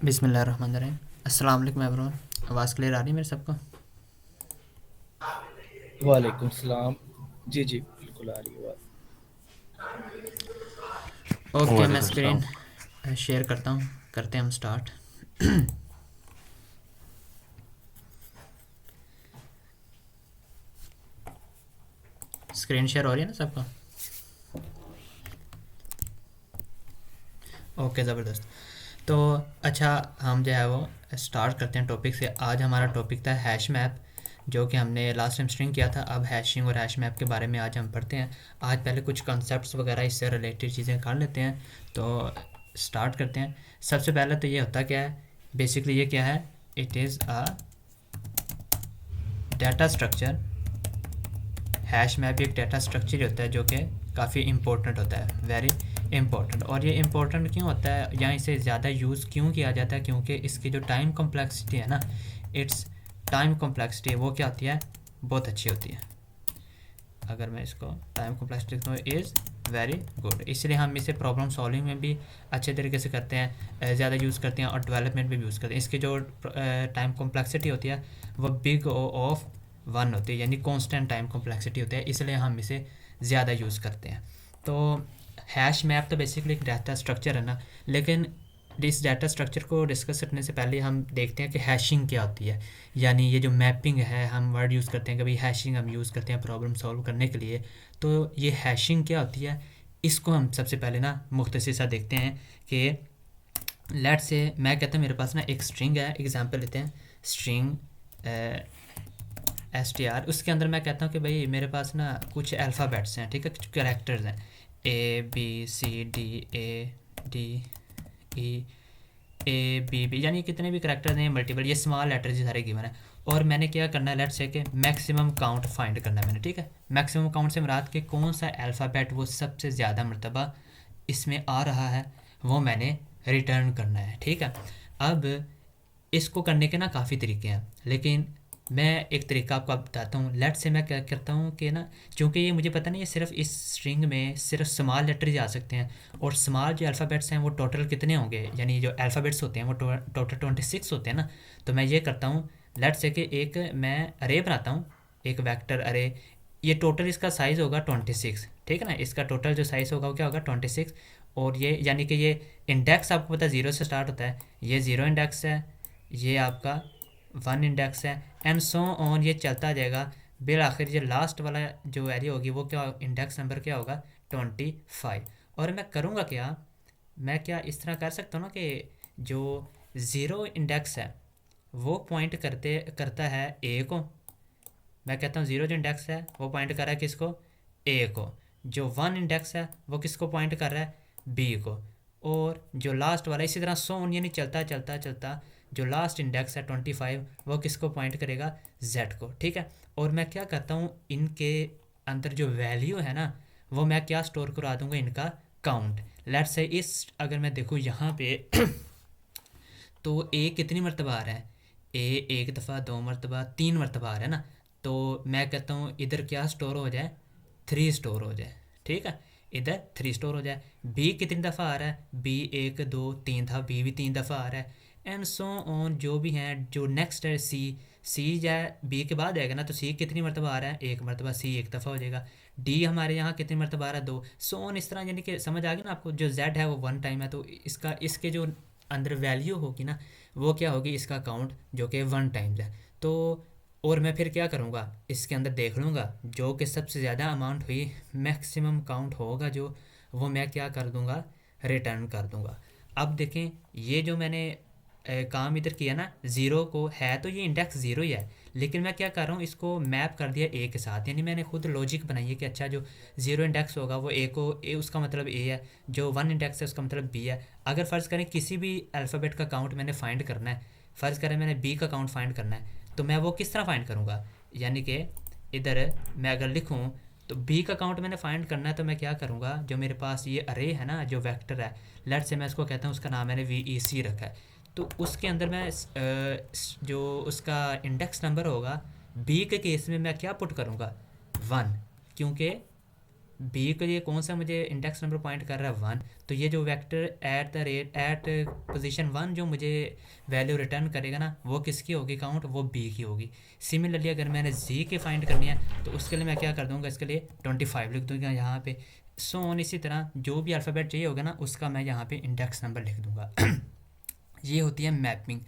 बिस्मिल्लाहिर्रहमानिर्रहीम। अस्सलाम वालेकुम एवरीवन। आवाज़ क्लियर आ रही है मेरे सबको? वालेकुम सलाम। जी जी, बिल्कुल आ रही है बात। ओके, मैं वालेकुम स्क्रीन सलाम। शेयर करता हूँ। करते हैं हम स्टार्ट। स्क्रीन शेयर हो रही है ना सबको? ओके, ज़बरदस्त। तो अच्छा, हम जो है वो स्टार्ट करते हैं टॉपिक से। आज हमारा टॉपिक था हैश मैप, जो कि हमने लास्ट टाइम स्ट्रिंग किया था। अब हैशिंग और हैश मैप के बारे में आज हम पढ़ते हैं। आज पहले कुछ कॉन्सेप्ट्स वगैरह इससे रिलेटेड चीज़ें कर लेते हैं। तो स्टार्ट करते हैं। सबसे पहले तो ये होता क्या है, बेसिकली ये क्या है? It is a data structure. Hash map एक डाटा स्ट्रक्चर होता है जो कि काफ़ी इंपॉर्टेंट होता है, वेरी इंपॉर्टेंट। और ये इंपॉर्टेंट क्यों होता है या इसे ज़्यादा यूज़ क्यों किया जाता है? क्योंकि इसकी जो टाइम कॉम्प्लेक्सिटी है ना, इट्स टाइम कॉम्प्लेक्सिटी वो क्या होती है? बहुत अच्छी होती है। अगर मैं इसको टाइम कॉम्प्लेक्सिटी लिखता हूँ, इज़ वेरी गुड। इसलिए हम इसे प्रॉब्लम सॉल्विंग में भी अच्छे तरीके से करते हैं, ज़्यादा यूज़ करते हैं, और डेवलपमेंट में भी यूज़ करते हैं। इसकी जो टाइम कॉम्प्लेक्सिटी होती है वो बिग ओ ऑफ वन होती है, यानी कांस्टेंट टाइम कॉम्प्लेक्सिटी होती है, इसलिए हम इसे ज़्यादा यूज़ करते हैं। तो हैश मैप तो बेसिकली एक डाटा स्ट्रक्चर है ना, लेकिन इस डाटा स्ट्रक्चर को डिस्कस करने से पहले हम देखते हैं कि हैशिंग क्या होती है। यानी ये जो मैपिंग है, हम वर्ड यूज़ करते हैं कि भाई हैशिंग हम यूज़ करते हैं प्रॉब्लम सॉल्व करने के लिए। तो ये हैशिंग क्या होती है, इसको हम सबसे पहले ना मुख्तसर सा देखते हैं कि लेट से मैं कहता हूँ मेरे पास ना एक स्ट्रिंग है, एग्जांपल लेते हैं स्ट्रिंग str। उसके अंदर मैं कहता हूँ कि भाई मेरे पास ना कुछ अल्फ़ाबेट्स हैं, ठीक है, कुछ कैरेक्टर्स हैं, ABCDEE ABB, यानी कितने भी करेक्टर्स हैं मल्टीपल, ये स्मॉल लेटर्स ये सारे गिवन है। और मैंने क्या करना है, लेट्स से कि मैक्सिमम काउंट फाइंड करना है मैंने, ठीक है। मैक्सिमम काउंट से मुराद के कौन सा अल्फ़ाबेट वो सबसे ज़्यादा मरतबा इसमें आ रहा है, वो मैंने रिटर्न करना है, ठीक है। अब इसको करने के ना काफ़ी तरीके हैं, लेकिन मैं एक तरीका आपको बताता हूँ। लेट से मैं क्या करता हूँ कि ना, चूँकि ये मुझे पता नहीं है सिर्फ इस स्ट्रिंग में सिर्फ स्मॉल लेटर ही आ सकते हैं, और स्मॉल जो अल्फ़ाबेट्स हैं वो टोटल कितने होंगे, यानी जो अल्फ़ाबेट्स होते हैं वो टोटल 26 होते हैं ना। तो मैं ये करता हूँ, लेट से कि एक मैं अरे बनाता हूँ, एक वेक्टर अरे। ये टोटल इसका साइज़ होगा 26, ठीक है ना। इसका टोटल जो साइज़ होगा वो क्या होगा 26। और ये यानी कि ये इंडेक्स आपको पता है ज़ीरो से स्टार्ट होता है, ये ज़ीरो इंडेक्स है, ये आपका वन इंडेक्स है, एंड सो ऑन, ये चलता जाएगा। बिल आखिर ये लास्ट वाला जो वैल्यू होगी वो क्या, इंडेक्स नंबर क्या होगा 25। और मैं करूँगा क्या, मैं क्या इस तरह कर सकता हूँ ना कि जो ज़ीरो इंडेक्स है वो पॉइंट करता है ए को। मैं कहता हूँ ज़ीरो जो इंडेक्स है वो पॉइंट कर रहा है किसको, ए को। जो वन इंडेक्स है वो किसको पॉइंट कर रहा है, बी को। और जो लास्ट वाला इसी तरह सो ऑन, यानी चलता चलता चलता जो लास्ट इंडेक्स है 25 वो किसको पॉइंट करेगा, जेड को, ठीक है। और मैं क्या करता हूँ, इनके अंदर जो वैल्यू है ना वो मैं क्या स्टोर करा दूंगा, इनका काउंट। लेट्स से इस अगर मैं देखूँ यहाँ पे तो ए कितनी मरतबा आ रहा है, ए एक दफ़ा, दो मरतबा, तीन मरतबा आ रहा है ना। तो मैं कहता हूँ इधर क्या स्टोर हो जाए, थ्री स्टोर हो जाए, ठीक है। इधर थ्री स्टोर हो जाए। बी कितनी दफ़ा आ रहा है, बी एक दो तीन था, बी भी तीन दफ़ा आ रहा है, एंड सो ऑन। जो भी हैं, जो नेक्स्ट है सी, सी जाए बी के बाद आएगा ना, तो सी कितनी मरतबा आ रहा है, एक मरतबा, सी एक दफ़ा हो जाएगा। डी हमारे यहाँ कितनी मरतबा आ रहा है, दो, सो ऑन। इस तरह, यानी कि समझ आ गया ना आपको। जो जेड है वो वन टाइम है, तो इसका इसके जो अंदर वैल्यू होगी ना वो क्या होगी, इसका काउंट जो कि वन टाइम्स है। तो और मैं फिर क्या करूँगा, इसके अंदर देख लूँगा जो कि सबसे ज़्यादा अमाउंट हुई, मैक्सिमम काउंट होगा जो, वो मैं क्या कर दूँगा, रिटर्न कर दूँगा। अब देखें, ये जो मैंने काम इधर किया ना, ज़ीरो को है तो ये इंडेक्स ज़ीरो ही है, लेकिन मैं क्या कर रहा हूँ, इसको मैप कर दिया ए के साथ। यानी मैंने खुद लॉजिक बनाई है कि अच्छा जो ज़ीरो इंडेक्स होगा वो ए को, ए उसका मतलब ए है, जो वन इंडेक्स है उसका मतलब बी है। अगर फ़र्ज़ करें किसी भी अल्फ़ाबेट का काउंट मैंने फाइंड करना है, फ़र्ज़ करें मैंने बी का काउंट फाइंड करना है, तो मैं वो किस तरह फाइंड करूँगा, यानी कि इधर मैं अगर लिखूँ तो बी का काउंट मैंने फाइंड करना है, तो मैं क्या करूँगा, जो मेरे पास ये अरे है ना, जो वेक्टर है, लेट से मैं इसको कहता हूँ, उसका नाम मैंने VEC रखा है। तो उसके अंदर मैं जो उसका इंडेक्स नंबर होगा बी के केस में मैं क्या पुट करूँगा, वन, क्योंकि बी के लिए कौन सा मुझे इंडेक्स नंबर पॉइंट कर रहा है 1, तो ये जो वेक्टर एट पोजीशन 1 जो मुझे वैल्यू रिटर्न करेगा ना, वो किसकी होगी काउंट, वो बी की होगी। सिमिलरली अगर मैंने जी की फाइंड करनी है तो उसके लिए मैं क्या कर दूंगा, इसके लिए 25 लिख दूंगा यहाँ पे। सो ऑन, इसी तरह जो भी अल्फ़ाबेट चाहिए होगा ना उसका मैं यहाँ पे इंडेक्स नंबर लिख दूंगा। ये होती है मैपिंग।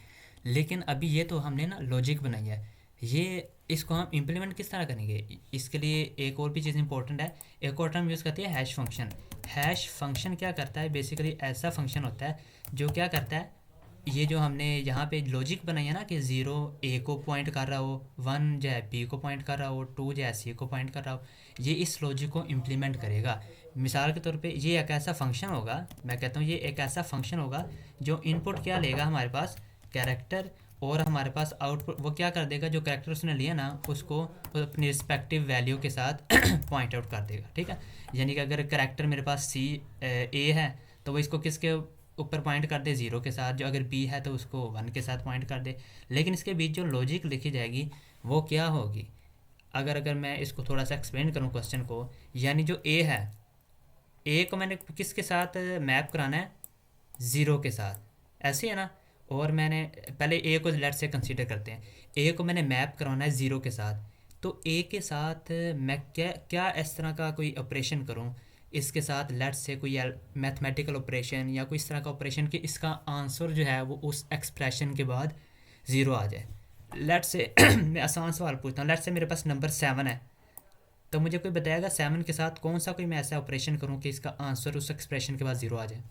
लेकिन अभी ये तो हमने ना लॉजिक बनाई है, ये इसको हम इम्प्लीमेंट किस तरह करेंगे, इसके लिए एक और भी चीज़ इंपॉर्टेंट है। एक और टर्म यूज़ करती है हैश फंक्शन। हैश फंक्शन क्या करता है, बेसिकली ऐसा फंक्शन होता है जो क्या करता है, ये जो हमने यहाँ पे लॉजिक बनाई है ना कि 0 ए को पॉइंट कर रहा हो, 1 जो है बी को पॉइंट कर रहा हो, 2 जो है सी को पॉइंट कर रहा हो, ये इस लॉजिक को इम्प्लीमेंट करेगा। मिसाल के तौर पे ये एक ऐसा फंक्शन होगा, मैं कहता हूँ ये एक ऐसा फंक्शन होगा जो इनपुट क्या लेगा हमारे पास, कैरेक्टर, और हमारे पास आउटपुट वो क्या कर देगा, जो कैरेक्टर उसने लिया ना उसको अपनी रिस्पेक्टिव वैल्यू के साथ पॉइंट आउट कर देगा, ठीक है। यानी कि अगर कैरेक्टर मेरे पास सी ए है तो वो इसको किसके ऊपर पॉइंट कर दे, 0 के साथ, जो अगर बी है तो उसको 1 के साथ पॉइंट कर दे। लेकिन इसके बीच जो लॉजिक लिखी जाएगी वो क्या होगी, अगर अगर मैं इसको थोड़ा सा एक्सप्लेन करूँ क्वेश्चन को, यानी जो ए है, ए को मैंने किसके साथ मैप कराना है, 0 के साथ, ऐसे है ना। और मैंने पहले ए को लेट से कंसीडर करते हैं, ए को मैंने मैप करवाना है 0 के साथ, तो ए के साथ मैं क्या क्या इस तरह का कोई ऑपरेशन करूं, इसके साथ लेट से कोई मैथमेटिकल ऑपरेशन या कोई इस तरह का ऑपरेशन कि इसका आंसर जो है वो उस एक्सप्रेशन के बाद 0 आ जाए। लेट से मैं आसान सवाल पूछता हूँ, लेट से मेरे पास नंबर 7 है, तो मुझे कोई बताएगा 7 के साथ कौन सा कोई मैं ऐसा ऑपरेशन करूँ कि इसका आंसर उस एक्सप्रेशन के बाद 0 आ जाए।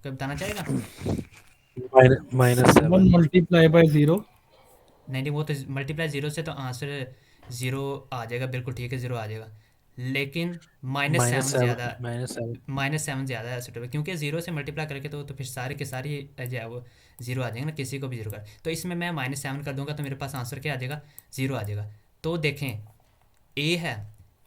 कोई बताना चाहेगा? माइनस 7 7। Multiply by 0। नहीं नहीं, वो तो मल्टीप्लाई 0 से तो आंसर 0 आ जाएगा, बिल्कुल ठीक है 0 आ जाएगा। लेकिन माइनस माइनस सेवन ज़्यादा, 7 माइनस 7। -7 ज़्यादा है सुटेबल, क्योंकि 0 से मल्टीप्लाई करके तो फिर सारे के सारे जो है वो 0 आ जाएंगे ना, किसी को भी 0 कर, तो इसमें मैं -7 कर दूंगा तो मेरे पास आंसर क्या आ जाएगा, 0 आ जाएगा। तो देखें ए है,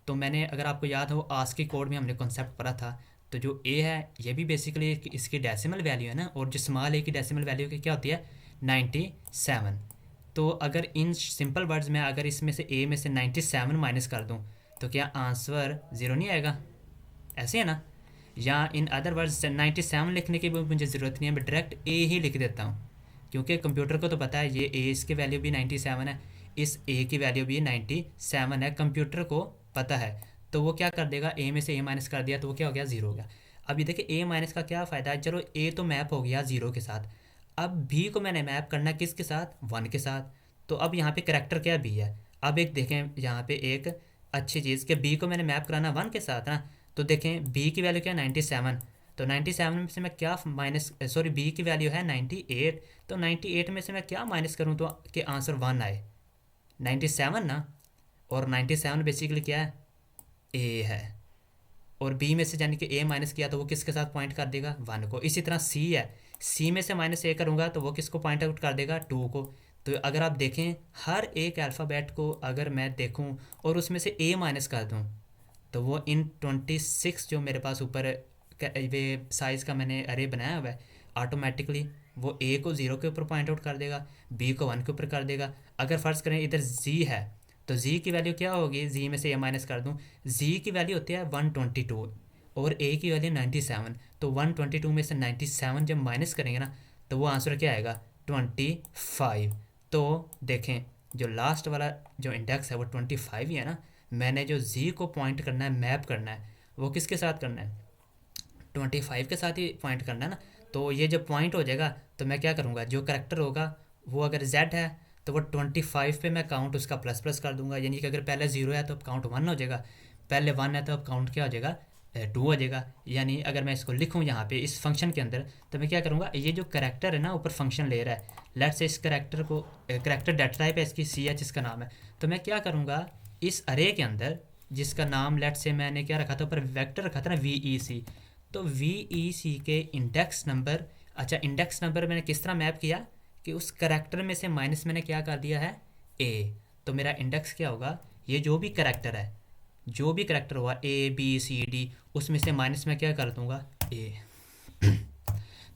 तो मैंने अगर आपको याद हो आस्क की कोड में हमने कॉन्सेप्ट पढ़ा था, तो जो ए है ये भी बेसिकली इसकी डेसिमल वैल्यू है ना, और जो स्मॉल ए की डेसिमल वैल्यू की क्या होती है, 97। तो अगर इन सिंपल वर्ड्स में अगर इसमें से ए में से 97 माइनस कर दूं तो क्या आंसर 0 नहीं आएगा, ऐसे है ना। या इन अदर वर्ड्स 97 लिखने की भी मुझे ज़रूरत नहीं है, मैं डायरेक्ट ए ही लिख देता हूँ, क्योंकि कंप्यूटर को तो पता है ये ए, इसकी वैल्यू भी 97 है, इस ए की वैल्यू भी 97 है, कंप्यूटर को पता है। तो वो क्या कर देगा, ए में से ए माइनस कर दिया तो वो क्या हो गया, 0 हो गया। अब ये देखिए ए माइनस का क्या फ़ायदा है, चलो ए तो मैप हो गया 0 के साथ, अब बी को मैंने मैप करना है किसके साथ, 1 के साथ। तो अब यहाँ पे करैक्टर क्या बी है, अब एक देखें यहाँ पे एक अच्छी चीज़ कि बी को मैंने मैप कराना 1 के साथ ना, तो देखें बी की वैल्यू क्या है 97, तो 97 में से मैं क्या माइनस, सॉरी बी की वैल्यू है 98, तो 98 में से मैं क्या माइनस करूँ तो कि आंसर 1 आए, 97 ना। और 97 बेसिकली क्या है, ए है, और बी में से यानी कि ए माइनस किया तो वो किसके साथ पॉइंट कर देगा, 1 को। इसी तरह सी है, सी में से -a करूँगा तो वो किसको पॉइंट आउट कर देगा, 2 को। तो अगर आप देखें हर एक अल्फ़ाबेट को अगर मैं देखूं और उसमें से a माइनस कर दूं तो वो इन 26 जो मेरे पास ऊपर वे साइज़ का मैंने अरे बनाया हुआ है, ऑटोमेटिकली वो a को 0 के ऊपर पॉइंट आउट कर देगा, b को 1 के ऊपर कर देगा। अगर फ़र्ज़ करें इधर z है तो z की वैल्यू क्या होगी, z में से a माइनस कर दूं, z की वैल्यू होती है 122 और a की वैल्यू 97, तो 122 में से 97 जब माइनस करेंगे ना तो वो आंसर क्या आएगा, 25। तो देखें जो लास्ट वाला जो इंडेक्स है वो 25 ही है ना, मैंने जो z को पॉइंट करना है, मैप करना है, वो किसके साथ करना है, 25 के साथ ही पॉइंट करना है ना। तो ये जब पॉइंट हो जाएगा तो मैं क्या करूँगा, जो करेक्टर होगा वो अगर z है तो वो 25 पे मैं काउंट उसका प्लस प्लस कर दूंगा, यानी कि अगर पहले 0 है तो अब काउंट 1 हो जाएगा, पहले 1 है तो अब काउंट क्या हो जाएगा, 2 हो जाएगा। यानी अगर मैं इसको लिखूँ यहाँ पे इस फंक्शन के अंदर तो मैं क्या करूँगा, ये जो करेक्टर है ना ऊपर फंक्शन ले रहा है, लेट से इस करेक्टर को करेक्टर डाटा टाइप है इसकी ch इसका नाम है, तो मैं क्या करूँगा इस अरे के अंदर जिसका नाम लेट से मैंने क्या रखा था, ऊपर वेक्टर रखा था ना VEC, तो VEC के इंडेक्स नंबर, अच्छा इंडेक्स नंबर मैंने किस तरह मैप किया कि उस करेक्टर में से माइनस मैंने क्या कर दिया है a, तो मेरा इंडेक्स क्या होगा, ये जो भी करेक्टर है, जो भी करेक्टर हुआ ABCD उसमें से माइनस में क्या कर दूंगा a।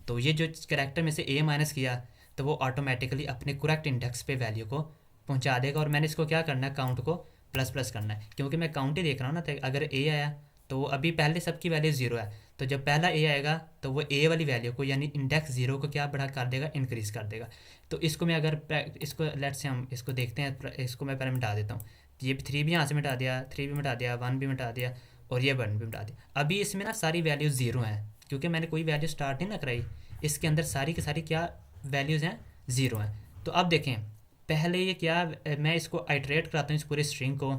तो ये जो करेक्टर में से a माइनस किया तो वो ऑटोमेटिकली अपने करेक्ट इंडेक्स पे वैल्यू को पहुंचा देगा। और मैंने इसको क्या करना है, काउंट को प्लस प्लस करना है, क्योंकि मैं काउंट ही देख रहा हूँ ना। तो अगर ए आया तो वो अभी पहले सबकी वैल्यू ज़ीरो है, तो जब पहला ए आएगा तो वो ए वाली वैल्यू को यानी इंडेक्स ज़ीरो को क्या बढ़ा कर देगा, इंक्रीज़ कर देगा। तो इसको मैं अगर इसको लेट से हम इसको देखते हैं, इसको मैं पहले मिटा देता हूँ। ये थ्री भी यहाँ से मिटा दिया, थ्री भी मिटा दिया, वन भी मिटा दिया, और ये वन भी मिटा दिया। अभी इसमें ना सारी वैल्यूज़ ज़ीरो हैं, क्योंकि मैंने कोई वैल्यू स्टार्ट नहीं ना कराई। इसके अंदर सारी की सारी क्या वैल्यूज़ हैं, ज़ीरो हैं। तो अब देखें, पहले ये क्या, मैं इसको आइट्रेट कराता हूँ इस पूरे स्ट्रिंग को।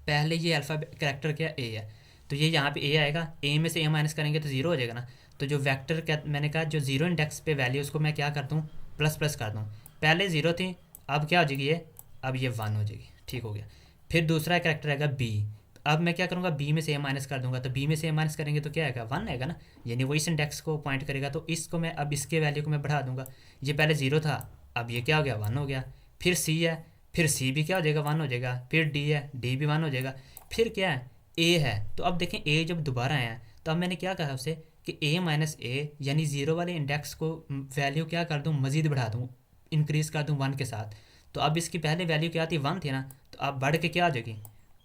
पहले ये अल्फ़ा करैक्टर क्या ए है, तो ये यहाँ पे ए आएगा, ए में से ए माइनस करेंगे तो ज़ीरो हो जाएगा ना। तो जो वेक्टर क्या मैंने कहा, जो ज़ीरो इंडेक्स पे वैल्यू उसको मैं क्या कर दूँ, प्लस प्लस कर दूँ। पहले ज़ीरो थी, अब क्या हो जाएगी ये, अब ये वन हो जाएगी। ठीक हो गया। फिर दूसरा करैक्टर आएगा बी। अब मैं क्या करूँगा, बी में से ए माइनस कर दूंगा, तो बी में से ए माइनस करेंगे तो क्या आएगा, वन आएगा ना, यानी वो इस इंडेक्स को पॉइंट करेगा। तो इसको मैं अब इसके वैल्यू को मैं बढ़ा दूंगा। ये पहले ज़ीरो था, अब ये क्या हो गया, वन हो गया। फिर सी है, फिर सी भी क्या हो जाएगा, वन हो जाएगा। फिर डी है, डी भी वन हो जाएगा। फिर क्या है, ए है। तो अब देखें ए जब दोबारा आया, तो अब मैंने क्या कहा उससे कि ए माइनस ए यानी ज़ीरो वाले इंडेक्स को वैल्यू क्या कर दूँ, मज़ीद बढ़ा दूँ, इंक्रीज़ कर दूँ वन के साथ। तो अब इसकी पहले वैल्यू क्या थी, वन थी ना, तो अब बढ़ के क्या हो जाएगी,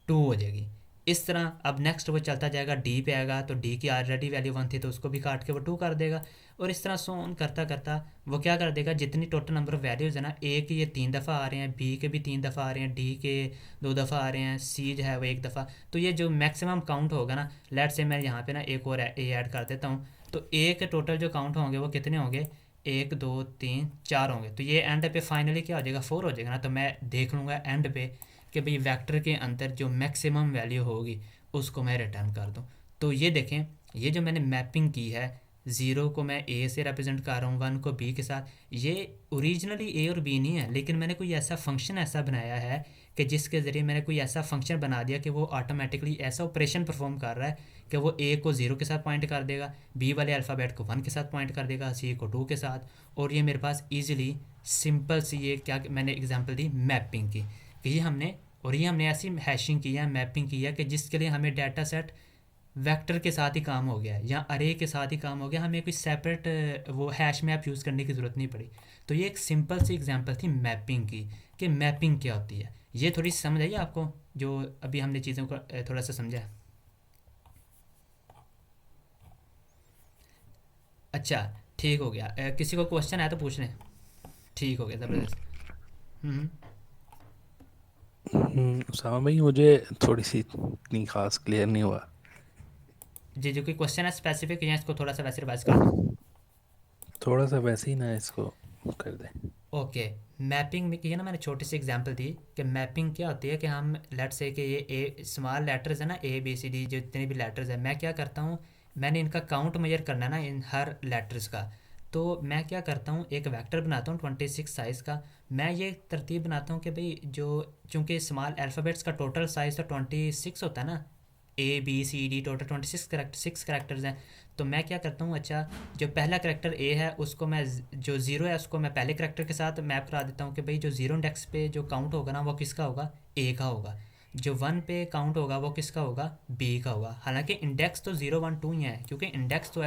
टू हो जाएगी। इस तरह अब नेक्स्ट वो चलता जाएगा, डी पे आएगा, तो डी की ऑलरेडी वैल्यू वन थी, तो उसको भी काट के वो टू कर देगा। और इस तरह सो ऑन करता करता वो क्या कर देगा, जितनी टोटल नंबर ऑफ वैल्यूज़ है ना, ए के ये तीन दफ़ा आ रहे हैं, बी के भी तीन दफ़ा आ रहे हैं, डी के दो दफ़ा आ रहे हैं, सी जो है वो एक दफ़ा। तो ये जो मैक्सिमम काउंट होगा ना, लेट से मैं यहाँ पे ना एक और ए ऐड कर देता हूँ, तो ए के टोटल जो काउंट होंगे वो कितने होंगे, एक दो तीन चार होंगे। तो ये एंड पे फाइनली क्या हो जाएगा, फोर हो जाएगा ना। तो मैं देख लूँगा एंड पे कि भाई वेक्टर के अंदर जो मैक्सिमम वैल्यू होगी उसको मैं रिटर्न कर दूँ। तो ये देखें, ये जो मैंने मैपिंग की है, ज़ीरो को मैं ए से रिप्रेजेंट कर रहा हूँ, वन को बी के साथ। ये ओरिजिनली ए और बी नहीं है, लेकिन मैंने कोई ऐसा फंक्शन ऐसा बनाया है कि जिसके ज़रिए मैंने कोई ऐसा फंक्शन बना दिया कि वो ऑटोमेटिकली ऐसा ऑपरेशन परफॉर्म कर रहा है कि वो ए को ज़ीरो के साथ पॉइंट कर देगा, बी वाले अल्फ़ाबेट को वन के साथ पॉइंट कर देगा, सी को टू के साथ। और ये मेरे पास ईजिली सिंपल सी ये क्या मैंने एग्जांपल दी मैपिंग की, कि ये हमने और ये हमने ऐसी हैशिंग की है, मैपिंग की है कि जिसके लिए हमें डाटा सेट वेक्टर के साथ ही काम हो गया है या अरे के साथ ही काम हो गया, हमें कोई सेपरेट वो हैश मैप यूज़ करने की ज़रूरत नहीं पड़ी। तो ये एक सिंपल सी एग्जांपल थी मैपिंग की, कि मैपिंग क्या होती है। ये थोड़ी सी समझ आई आपको, जो अभी हमने चीज़ों को थोड़ा सा समझा। अच्छा, ठीक हो गया। किसी को क्वेश्चन आया तो पूछ लें। ठीक हो गया, ज़बरदस्त। हम्म। उसामा भाई, मुझे थोड़ी सी इतनी खास क्लियर नहीं हुआ। जी जो कोई क्वेश्चन है स्पेसिफिक, या इसको थोड़ा सा वैसे रिवाइज कर दूँ। थोड़ा सा वैसे ही ना इसको कर दें। ओके। मैपिंग में की है ना, मैंने छोटी सी एग्जांपल दी कि मैपिंग क्या होती है, कि हम लेट से कि ये ए स्मॉल लेटर्स है ना, ए बी सी डी जितने भी लेटर्स है, मैं क्या करता हूँ, मैंने इनका काउंट मेजर करना है ना इन हर लेटर्स का। तो मैं क्या करता हूँ, एक वेक्टर बनाता हूँ 26 साइज़ का। मैं ये तरतीब बनाता हूँ कि भाई जो, चूँकि स्मॉल अल्फ़ाबेट्स का टोटल साइज़ तो 26 होता है ना, A B C D total 26 characters हैं। तो मैं क्या करता हूँ, अच्छा जो पहला करेक्टर ए है उसको मैं जो ज़ीरो है उसको मैं पहले करेक्टर के साथ मैप करा देता हूँ कि भाई जो ज़ीरो इंडेक्स पे जो काउंट होगा ना वो किसका होगा, ए का होगा। जो वन पे काउंट होगा वो किसका होगा, बी का होगा। हालांकि इंडेक्स तो 0 1 2 ही है, क्योंकि इंडेक्स तो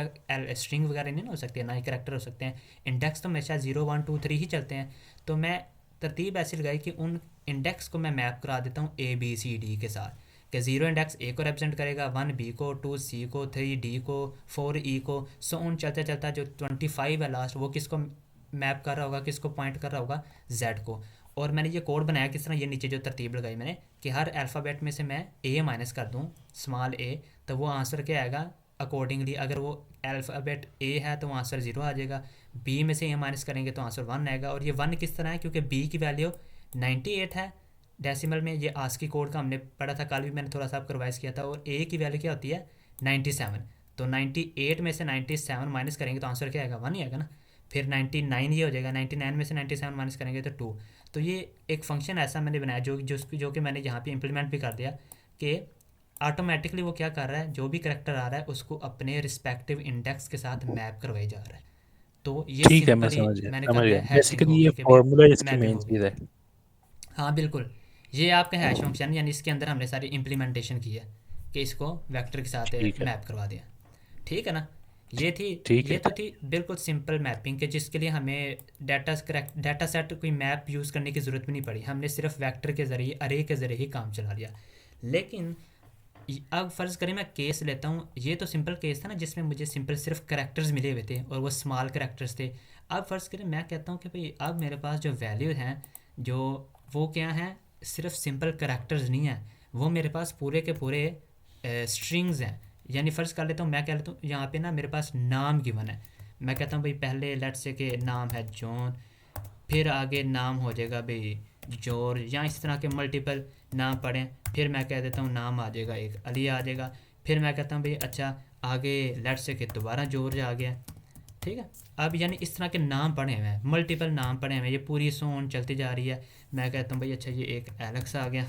स्ट्रिंग वगैरह नहीं ना हो सकती है, ना ही करेक्टर हो सकते हैं। इंडेक्स तो हमेशा 0 1 2 3 ही चलते हैं। तो मैं तरतीब ऐसी लगाई कि उन इंडेक्स को मैं मैप करा देता हूँ ए बी सी डी के साथ, कि ज़ीरो इंडेक्स ए को रिप्रेजेंट करेगा, वन बी को, टू सी को, थ्री डी को, फोर ई को, सो ऑन चलता चलता जो 25 है लास्ट, वो किसको मैप कर रहा होगा, किसको पॉइंट कर रहा होगा, जेड को। और मैंने ये कोड बनाया किस तरह, ये नीचे जो तरतीब लगाई मैंने कि हर अल्फ़ाबेट में से मैं ए माइनस कर दूँ, स्मॉल ए, तो वो आंसर क्या आएगा अकॉर्डिंगली। अगर वो अल्फ़ाबेट ए है तो आंसर ज़ीरो आ जाएगा, बी में से ए माइनस करेंगे तो आंसर वन आएगा। और ये वन किस तरह है, क्योंकि बी की वैल्यू 98 है डेसिमल में, ये आस्की कोड का हमने पढ़ा था कल भी, मैंने थोड़ा सा आपको रिवाइज किया था। और ए की वैल्यू क्या होती है 97, तो 98 में से 97 माइनस करेंगे तो आंसर क्या आएगा, वन ही आएगा ना। फिर 99 ये हो जाएगा, 99 में से 97 माइनस करेंगे तो टू। तो ये एक फंक्शन ऐसा मैंने बनाया जो कि मैंने यहाँ पे इम्प्लीमेंट भी कर दिया, कि ऑटोमेटिकली वो क्या कर रहा है, जो भी करेक्टर आ रहा है उसको अपने रिस्पेक्टिव इंडेक्स के साथ मैप करवाई जा रहा है। तो ये ठीक है, मैं सिंपली समझ गया मैंने समझ कर गया। दिया, हैशिंग बेसिकली ये होगी कि भाई फॉर्मूला इसकी मैपिंग मेन होगी। चीज़ है। हाँ बिल्कुल, ये आपका हैश फंक्शन, यानी इसके अंदर हमने सारी इम्प्लीमेंटेशन की है कि इसको वेक्टर के साथ ठीक है। मैप करवा दिया। ठीक है ना। ये थी ठीक ये है। तो थी बिल्कुल सिंपल मैपिंग के जिसके लिए हमें डाटा सेट कोई मैप यूज़ करने की ज़रूरत भी नहीं पड़ी, हमने सिर्फ वेक्टर के ज़रिए अरे के ज़रिए ही काम चला लिया। लेकिन अब फ़र्ज़ करें मैं केस लेता हूँ, ये तो सिंपल केस था ना जिसमें मुझे सिंपल सिर्फ करेक्टर्स मिले हुए थे और वो स्मॉल करेक्टर्स थे। अब फ़र्ज़ करें मैं कहता हूँ कि भाई अब मेरे पास जो वैल्यू हैं जो वो क्या हैं, सिर्फ सिंपल करेक्टर्स नहीं हैं, वो मेरे पास पूरे के पूरे स्ट्रिंग्स हैं। यानी फ़र्ज़ कर लेता हूँ, मैं कह लेता हूँ यहाँ पे ना मेरे पास नाम गिवन है, मैं कहता हूँ भाई पहले लेट्स से कि नाम है जॉन, फिर आगे नाम हो जाएगा भाई जॉर्ज, या इस तरह के मल्टीपल नाम पढ़ें, फिर मैं कह देता हूँ नाम आ जाएगा एक अली आ जाएगा, फिर मैं कहता हूँ भाई अच्छा आगे लेट्स से कि दोबारा जॉर्ज आ गया। ठीक है, अब यानी इस तरह के नाम पढ़े हुए हैं, मल्टीपल नाम पढ़े हुए हैं, ये पूरी सोन चलती जा रही है। मैं कहता हूँ भाई अच्छा ये एक एलेक्स आ गया,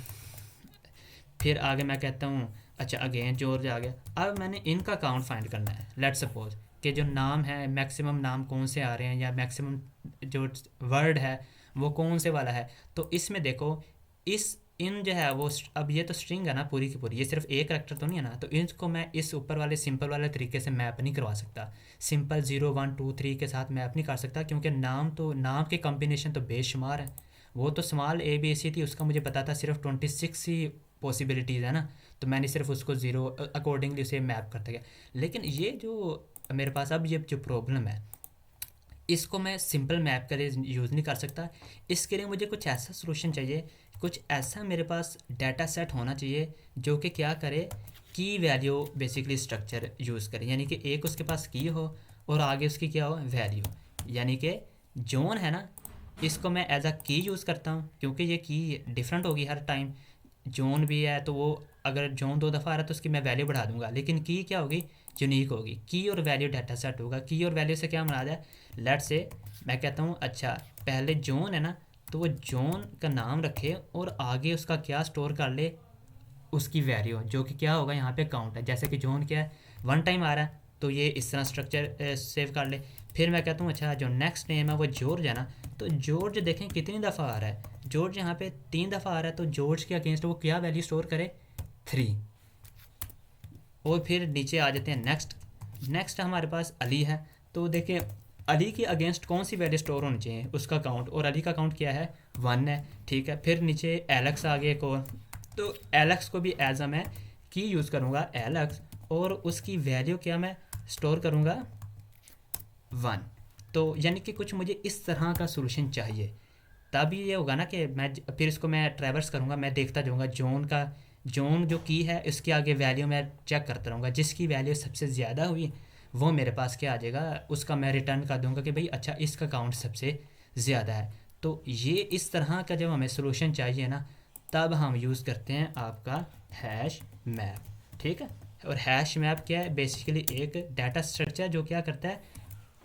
फिर आगे मैं कहता हूँ अच्छा अगेन जॉर्ज आ गया। अब मैंने इनका काउंट फाइंड करना है, लेट्स सपोज कि जो नाम है मैक्सिमम नाम कौन से आ रहे हैं या मैक्सिमम जो वर्ड है वो कौन से वाला है। तो इसमें देखो इस इन जो है वो अब ये तो स्ट्रिंग है ना पूरी की पूरी, ये सिर्फ एक करेक्टर तो नहीं है ना, तो इसको मैं इस ऊपर वाले सिंपल वाले तरीके से मैप नहीं करवा सकता, सिंपल 0 1 2 3 के साथ मैप नहीं कर सकता, क्योंकि नाम तो नाम के कॉम्बिनेशन तो बेशुमार है। वो तो स्मॉल ए बी सी थी, उसका मुझे पता था सिर्फ 26 ही पॉसिबिलिटीज़ है ना, तो मैंने सिर्फ उसको ज़ीरो अकॉर्डिंगली उसे मैप करता गया। लेकिन ये जो मेरे पास अब ये जो प्रॉब्लम है इसको मैं सिंपल मैप के लिए यूज़ नहीं कर सकता, इसके लिए मुझे कुछ ऐसा सलूशन चाहिए, कुछ ऐसा मेरे पास डाटा सेट होना चाहिए जो कि क्या करे, की वैल्यू बेसिकली स्ट्रक्चर यूज़ करे, यानी कि एक उसके पास की हो और आगे उसकी क्या हो वैल्यू। यानी कि जोन है ना, इसको मैं एज अ की यूज़ करता हूँ क्योंकि ये की डिफरेंट होगी हर टाइम। जोन भी है तो वो अगर जोन 2 दफ़ा आ रहा है तो उसकी मैं वैल्यू बढ़ा दूंगा, लेकिन की क्या होगी यूनिक होगी। की और वैल्यू डाटा सेट होगा, की और वैल्यू से क्या मना है, लेट से मैं कहता हूँ अच्छा पहले जोन है ना, तो वो जोन का नाम रखे और आगे उसका क्या स्टोर कर ले, उसकी वैल्यू जो कि क्या होगा यहाँ पे काउंट है, जैसे कि जोन क्या है 1 टाइम आ रहा है तो ये इस तरह स्ट्रक्चर सेव कर ले। फिर मैं कहता हूँ अच्छा जो नेक्स्ट नेम है वो जॉर्ज है ना, तो जॉर्ज देखें कितनी दफ़ा आ रहा है, जॉर्ज यहाँ पे 3 दफ़ा आ रहा है, तो जॉर्ज के अगेंस्ट वो क्या वैल्यू स्टोर करे 3। और फिर नीचे आ जाते हैं नेक्स्ट, नेक्स्ट हमारे पास अली है, तो देखिए अली के अगेंस्ट कौन सी वैल्यू स्टोर होनी चाहिए उसका काउंट, और अली का काउंट क्या है 1 है। ठीक है, फिर नीचे एलेक्स आ गया एक और, तो एलेक्स को भी एज अ मैं की यूज़ करूँगा एलेक्स, और उसकी वैल्यू क्या मैं स्टोर करूँगा 1। तो यानी कि कुछ मुझे इस तरह का सोल्यूशन चाहिए, तभी ये होगा ना कि मैं फिर इसको मैं ट्रैवर्स करूँगा, मैं देखता जाऊँगा जोन का, जोन जो की है इसके आगे वैल्यू मैं चेक करता रहूँगा, जिसकी वैल्यू सबसे ज़्यादा हुई वो मेरे पास क्या आ जाएगा, उसका मैं रिटर्न कर दूँगा कि भाई अच्छा इसका काउंट सबसे ज़्यादा है। तो ये इस तरह का जब हमें सोल्यूशन चाहिए ना, तब हम यूज़ करते हैं आपका हैश मैप। ठीक है, और हैश मैप क्या है, बेसिकली एक डाटा स्ट्रक्चर जो क्या करता है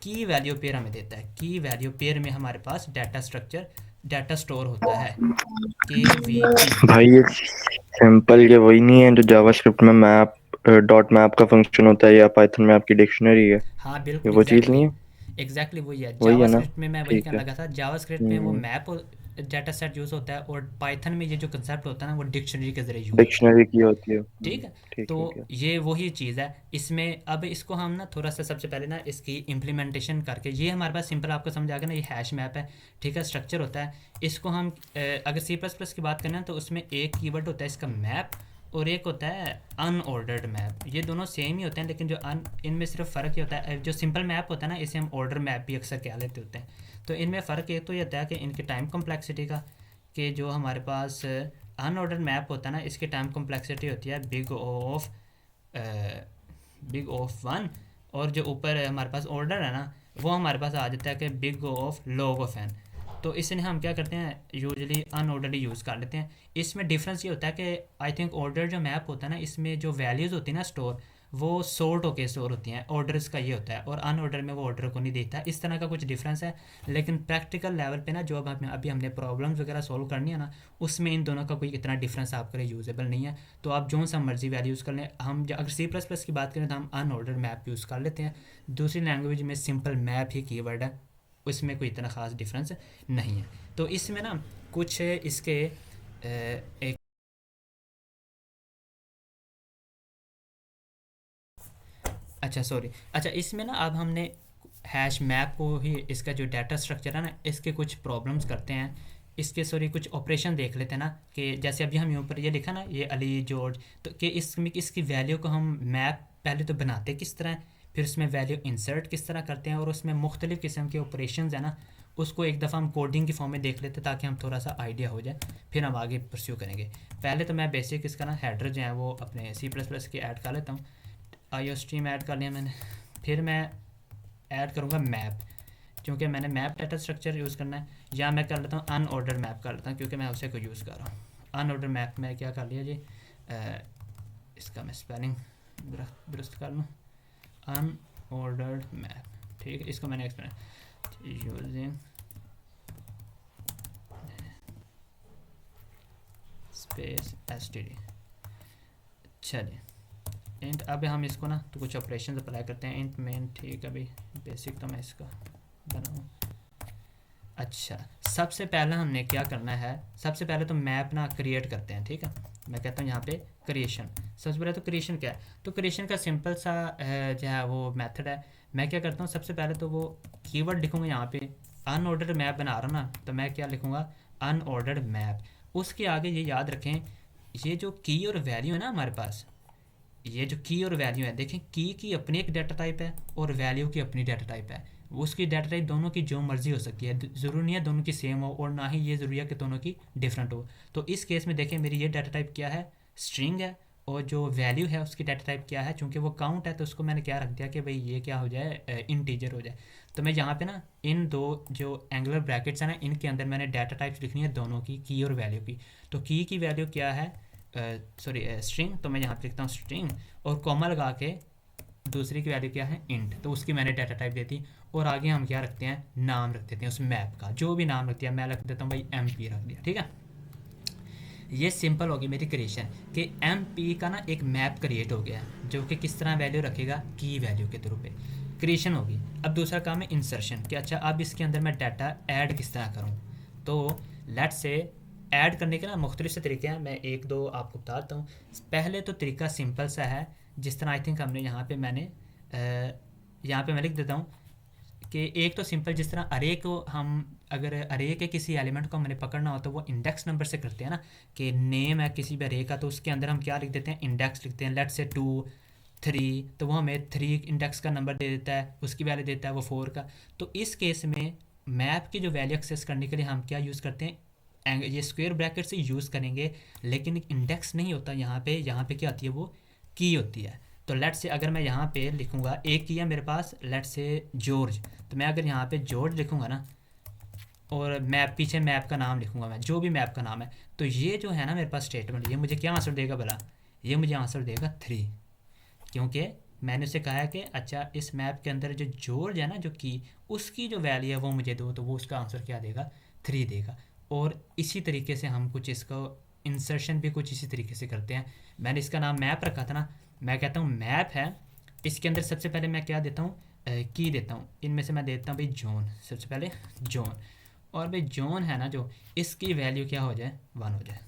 की वैल्यू पेयर हमें देता है, की वैल्यू पेयर में हमारे पास डाटा स्ट्रक्चर डाटा स्टोर होता है के वी पी। भाई ये सिंपल ये वही नहीं है जो जावास्क्रिप्ट में मैप डॉट मैप का फंक्शन होता है या पाइथन में आपकी डिक्शनरी है, हाँ ये बिल्कुल वो चीज़ एग्जैक्टली, नहीं है? एग्जैक्टली वही है वही है ना? जावास्क्रिप्ट में, मैं वही ठीक कहने है। लगा था, जावास्क्रिप्ट में वो हम्म। मैप और डाटा सेट यूज़ होता है, और पाइथन में ये जो कंसेप्ट होता है ना वो डिक्शनरी के ज़रिए यूज़ होता है। डिक्शनरी की होती है। ठीक है, ठीक तो है क्या? ये वही चीज़ है इसमें। अब इसको हम ना थोड़ा सा सबसे पहले ना इसकी इम्प्लीमेंटेशन करके, ये हमारे पास सिंपल आपको समझ आ गया ना, ये हैश मैप है। ठीक है, स्ट्रक्चर होता है, इसको हम अगर सी प्लस प्लस की बात करें तो उसमें एक कीवर्ड होता है इसका मैप, और एक होता है अनऑर्डर्ड मैप। ये दोनों सेम ही होते हैं, लेकिन जो इनमें सिर्फ फ़र्क ये होता है, जो सिंपल मैप होता है ना इसे हम ऑर्डर मैप भी अक्सर कह लेते होते हैं। तो इनमें फ़र्क एक तो ये होता है कि इनकी टाइम कॉम्प्लेक्सिटी का, कि जो हमारे पास अनऑर्डर्ड मैप होता है ना इसकी टाइम कॉम्प्लेक्सिटी होती है बिग ऑफ 1, और जो ऊपर हमारे पास ऑर्डर है ना वो हमारे पास आ जाता है कि big of log of n. तो इसलिए हम क्या करते हैं यूजुअली अनऑर्डर्ड यूज़ कर लेते हैं। इसमें डिफरेंस ये होता है कि आई थिंक ऑर्डर जो मैप होता है ना इसमें जो वैल्यूज़ होती है ना स्टोर, वो सॉर्ट होके स्टोर होती हैं, ऑर्डर्स का ये होता है, और अनऑर्डर में वो ऑर्डर को नहीं देता। इस तरह का कुछ डिफरेंस है, लेकिन प्रैक्टिकल लेवल पे ना जो अब हमें अभी हमने प्रॉब्लम्स वगैरह सॉल्व करनी है ना, उसमें इन दोनों का कोई इतना डिफरेंस आपके लिए यूजेबल नहीं है। तो आप जो सा मर्जी वैल्यू यूज़ कर लें, हम अगर सी प्लस प्लस की बात करें तो हम अनऑर्डर मैप यूज़ कर लेते हैं, दूसरी लैंग्वेज में सिंपल मैप ही कीवर्ड है, उसमें कोई इतना ख़ास डिफरेंस नहीं है। तो इसमें ना कुछ इसके एक अच्छा सॉरी, अच्छा इसमें ना अब हमने हैश मैप को ही, इसका जो डाटा स्ट्रक्चर है ना, इसके कुछ प्रॉब्लम्स करते हैं, इसके सॉरी कुछ ऑपरेशन देख लेते हैं ना, कि जैसे अभी हम यहाँ पर ये लिखा ना, ये अली जॉर्ज, तो कि इसमें इसकी वैल्यू को हम मैप पहले तो बनाते किस तरह हैं, फिर उसमें वैल्यू इंसर्ट किस तरह करते हैं, और उसमें मुख्तलिफ़ किस्म के ऑपरेशन है ना, उसको एक दफ़ा हम कोडिंग की फॉर्म में देख लेते हैं ताकि हम थोड़ा सा आइडिया हो जाए, फिर हम आगे परस्यू करेंगे। पहले तो मैं बेसिक इसका ना हेडर जो है वो अपने C++ के ऐड कर लेता हूँ, आईओ स्ट्रीम ऐड कर लिया मैंने, फिर मैं ऐड करूँगा मैप, क्योंकि मैंने मैप डाटा स्ट्रक्चर यूज़ करना है, या मैं कर लेता हूँ अनऑर्डर मैप कर लेता हूँ, क्योंकि मैं उसे को यूज़ कर रहा हूँ। अनऑर्डर मैप में क्या कर लिया जी, इसका मैं स्पेलिंग दुरुस्त कर लूँ, अनऑर्डर्ड मैप, ठीक है, इसको मैंने एक्सप्लेन यूजिंग स्पेस std। चलिए इंट, अब हम इसको ना तो कुछ ऑपरेशन अप्लाई करते हैं, इंट मेन, ठीक है भाई, बेसिक तो मैं इसका बनाऊँ। अच्छा सबसे पहले हमने क्या करना है, सबसे पहले तो मैप ना क्रिएट करते हैं, ठीक है, मैं कहता हूँ यहाँ पे क्रिएशन। सबसे पहले तो क्रिएशन क्या है, तो क्रिएशन का सिंपल सा जो है वो मेथड है। मैं क्या करता हूँ, सबसे पहले तो वो कीवर्ड लिखूँगा यहाँ पे, अनऑर्डर्ड मैप बना रहा हूँ ना, तो मैं क्या लिखूँगा, अनऑर्डर्ड मैप। उसके आगे ये याद रखें, ये जो की और वैल्यू है ना हमारे पास, ये जो की और वैल्यू है, देखें की अपनी एक डाटा टाइप है और वैल्यू की अपनी डाटा टाइप है, उसकी डाटा टाइप दोनों की जो मर्जी हो सकती है, ज़रूरी नहीं है दोनों की सेम हो, और ना ही ये ज़रूरी है कि दोनों की डिफरेंट हो। तो इस केस में देखें मेरी ये डाटा टाइप क्या है, स्ट्रिंग है, और जो वैल्यू है उसकी डाटा टाइप क्या है, चूँकि वो काउंट है तो उसको मैंने क्या रख दिया कि भाई ये क्या हो जाए, इंटीजर हो जाए। तो मैं यहाँ पे ना इन दो जो एंगुलर ब्रैकेट्स हैं ना, इनके अंदर मैंने डाटा टाइप्स लिखनी है दोनों की और वैल्यू की। तो की वैल्यू क्या है, सॉरी स्ट्रिंग, तो मैं यहाँ पे लिखता हूँ स्ट्रिंग, और कॉमा लगा के दूसरी की वैल्यू क्या है, इंट, तो उसकी मैंने डाटा टाइप देती। और आगे हम क्या रखते हैं, नाम रख देते हैं उस मैप का, जो भी नाम रख दिया, मैं रख देता हूँ भाई MP रख दिया, ठीक है। ये सिंपल होगी मेरी क्रिएशन कि MP का ना एक मैप क्रिएट हो गया, जो कि किस तरह वैल्यू रखेगा, की वैल्यू के थ्रू पे क्रिएशन होगी। अब दूसरा काम है इंसर्शन, कि अच्छा अब इसके अंदर मैं डाटा ऐड किस तरह करूँ। तो लेट से ऐड करने के ना मुख्तलिफ से तरीके हैं, मैं एक दो आपको बताता हूँ। पहले तो तरीका सिंपल सा है, जिस तरह आई थिंक हमने यहाँ पे यहाँ पे मैं लिख देता हूँ कि एक तो सिंपल, जिस तरह अरे को हम अगर अरे के किसी एलिमेंट को हमने पकड़ना हो तो वो इंडेक्स नंबर से करते हैं ना, कि नेम है किसी भी अरे का, तो उसके अंदर हम क्या लिख देते हैं, इंडेक्स लिखते हैं, लेट से 2 3, तो वो हमें 3 इंडेक्स का नंबर दे देता है, उसकी वैल्यू देता है वो 4 का। तो इस केस में मैप की जो वैल्यू एक्सेस करने के लिए हम क्या यूज़ करते हैं, ये स्क्वायर ब्रैकेट से यूज़ करेंगे, लेकिन इंडेक्स नहीं होता यहाँ पे क्या होती है, वो की होती है। तो लेट से अगर मैं यहाँ पे लिखूँगा, एक की है मेरे पास, लेट से जॉर्ज, तो मैं अगर यहाँ पे जॉर्ज लिखूँगा ना, और मैप पीछे मैप का नाम लिखूँगा मैं, जो भी मैप का नाम है, तो ये जो है ना मेरे पास स्टेटमेंट, ये मुझे क्या आंसर देगा भला, ये मुझे आंसर देगा 3, क्योंकि मैंने उसे कहा है कि अच्छा इस मैप के अंदर जो जॉर्ज है ना, जो की उसकी जो वैल्यू है वो मुझे दो, तो वो उसका आंसर क्या देगा, 3 देगा। और इसी तरीके से हम कुछ इसको इंसर्शन भी कुछ इसी तरीके से करते हैं। मैंने इसका नाम मैप रखा था ना, मैं कहता हूँ मैप है, इसके अंदर सबसे पहले मैं क्या देता हूँ, की देता हूँ, इनमें से मैं देता हूँ भाई जॉन, सबसे पहले जॉन, और भाई जॉन है ना जो, इसकी वैल्यू क्या हो जाए, 1 हो जाए,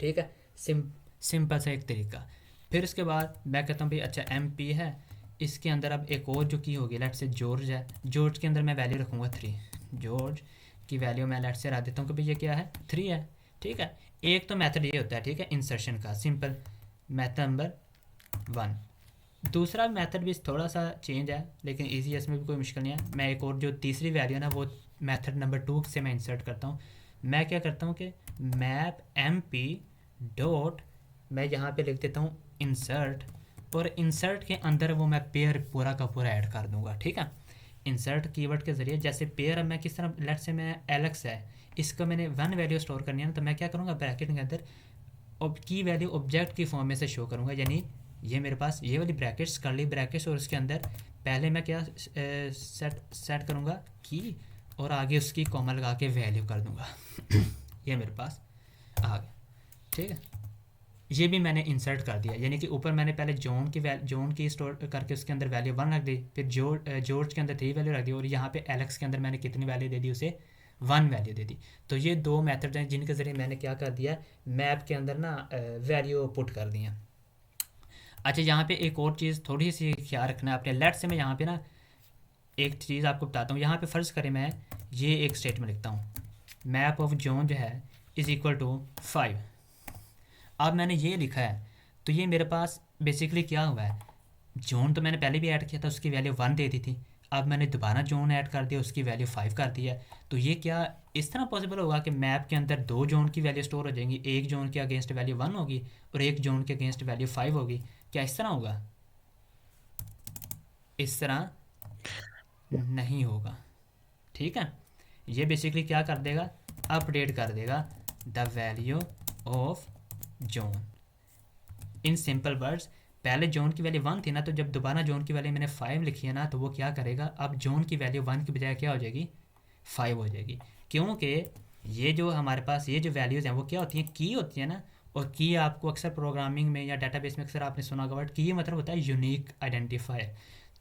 ठीक है। सिंपल सा एक तरीका। फिर उसके बाद मैं कहता हूँ भाई अच्छा MP है, इसके अंदर अब एक और जो की होगी, लेट से जॉर्ज है, जॉर्ज के अंदर मैं वैल्यू रखूँगा 3, जॉर्ज की वैल्यू मैं लेट से रख देता हूँ कि भाई ये क्या है, 3 है, ठीक है। एक तो मेथड ये होता है, ठीक है, इंसर्शन का, सिंपल मेथड नंबर 1। दूसरा मेथड भी थोड़ा सा चेंज है, लेकिन ईजी है, इसमें भी कोई मुश्किल नहीं है। मैं एक और जो तीसरी वैल्यू है ना, वो मेथड नंबर 2 से मैं इंसर्ट करता हूँ। मैं क्या करता हूँ कि मैप MP डॉट, मैं यहाँ पे लिख देता हूँ इंसर्ट, और इंसर्ट के अंदर वो मैं पेयर पूरा का पूरा ऐड कर दूँगा, ठीक है। इंसर्ट कीवर्ड के ज़रिए, जैसे पेयर अब मैं किस तरह, लेट से मैं एलेक्स है, इसका मैंने 1 वैल्यू स्टोर करनी है ना, तो मैं क्या करूँगा, ब्रैकेट के अंदर की वैल्यू ऑब्जेक्ट की फॉर्म में से शो करूँगा, यानी ये मेरे पास ये वाली ब्रैकेट्स, कर्ली ब्रैकेट्स, और उसके अंदर पहले मैं क्या सेट करूँगा की, और आगे उसकी कॉमा लगा के वैल्यू कर दूँगा ये मेरे पास आ गया, ठीक है। ये भी मैंने इंसर्ट कर दिया, यानी कि ऊपर मैंने पहले जोन की स्टोर करके उसके अंदर वैल्यू 1 रख दी, फिर जॉर्ज के अंदर 3 वैल्यू रख दी, और यहाँ पे एलेक्स के अंदर मैंने कितनी वैल्यू दे दी, उसे 1 वैल्यू दे दी। तो ये 2 मेथड हैं जिनके ज़रिए मैंने क्या कर दिया, मैप के अंदर ना वैल्यू पुट कर दी हैं। अच्छा यहाँ पे एक और चीज़ थोड़ी सी ख्याल रखना है आपने। लेट से मैं यहाँ पे ना एक चीज़ आपको बताता हूँ। यहाँ पे फ़र्ज़ करें मैं ये एक स्टेटमेंट लिखता हूँ, मैप ऑफ जोन जो है इज़ इक्वल टू 5। अब मैंने ये लिखा है तो ये मेरे पास बेसिकली क्या हुआ है, जोन तो मैंने पहले भी ऐड किया था, उसकी वैल्यू 1 दे दी थी। अब मैंने दोबारा जोन ऐड कर दिया, उसकी वैल्यू 5 कर दी है। तो ये क्या इस तरह पॉसिबल होगा कि मैप के अंदर दो जोन की वैल्यू स्टोर हो जाएंगी, एक जोन के अगेंस्ट वैल्यू 1 होगी और एक जोन के अगेंस्ट वैल्यू 5 होगी? क्या इस तरह होगा? इस तरह नहीं होगा, ठीक है। ये बेसिकली क्या कर देगा, अपडेट कर देगा the value of zone. In simple words, पहले जोन की वैल्यू 1 थी ना, तो जब दोबारा जोन की वैल्यू मैंने 5 लिखी है ना, तो वो क्या करेगा, अब जोन की वैल्यू 1 की बजाय क्या हो जाएगी, 5 हो जाएगी। क्योंकि ये जो हमारे पास ये जो वैल्यूज़ हैं वो क्या होती हैं, की होती है ना। और की आपको अक्सर प्रोग्रामिंग में या डेटाबेस में अक्सर आपने सुना होगा वर्ड की, मतलब होता है यूनिक आइडेंटिफायर।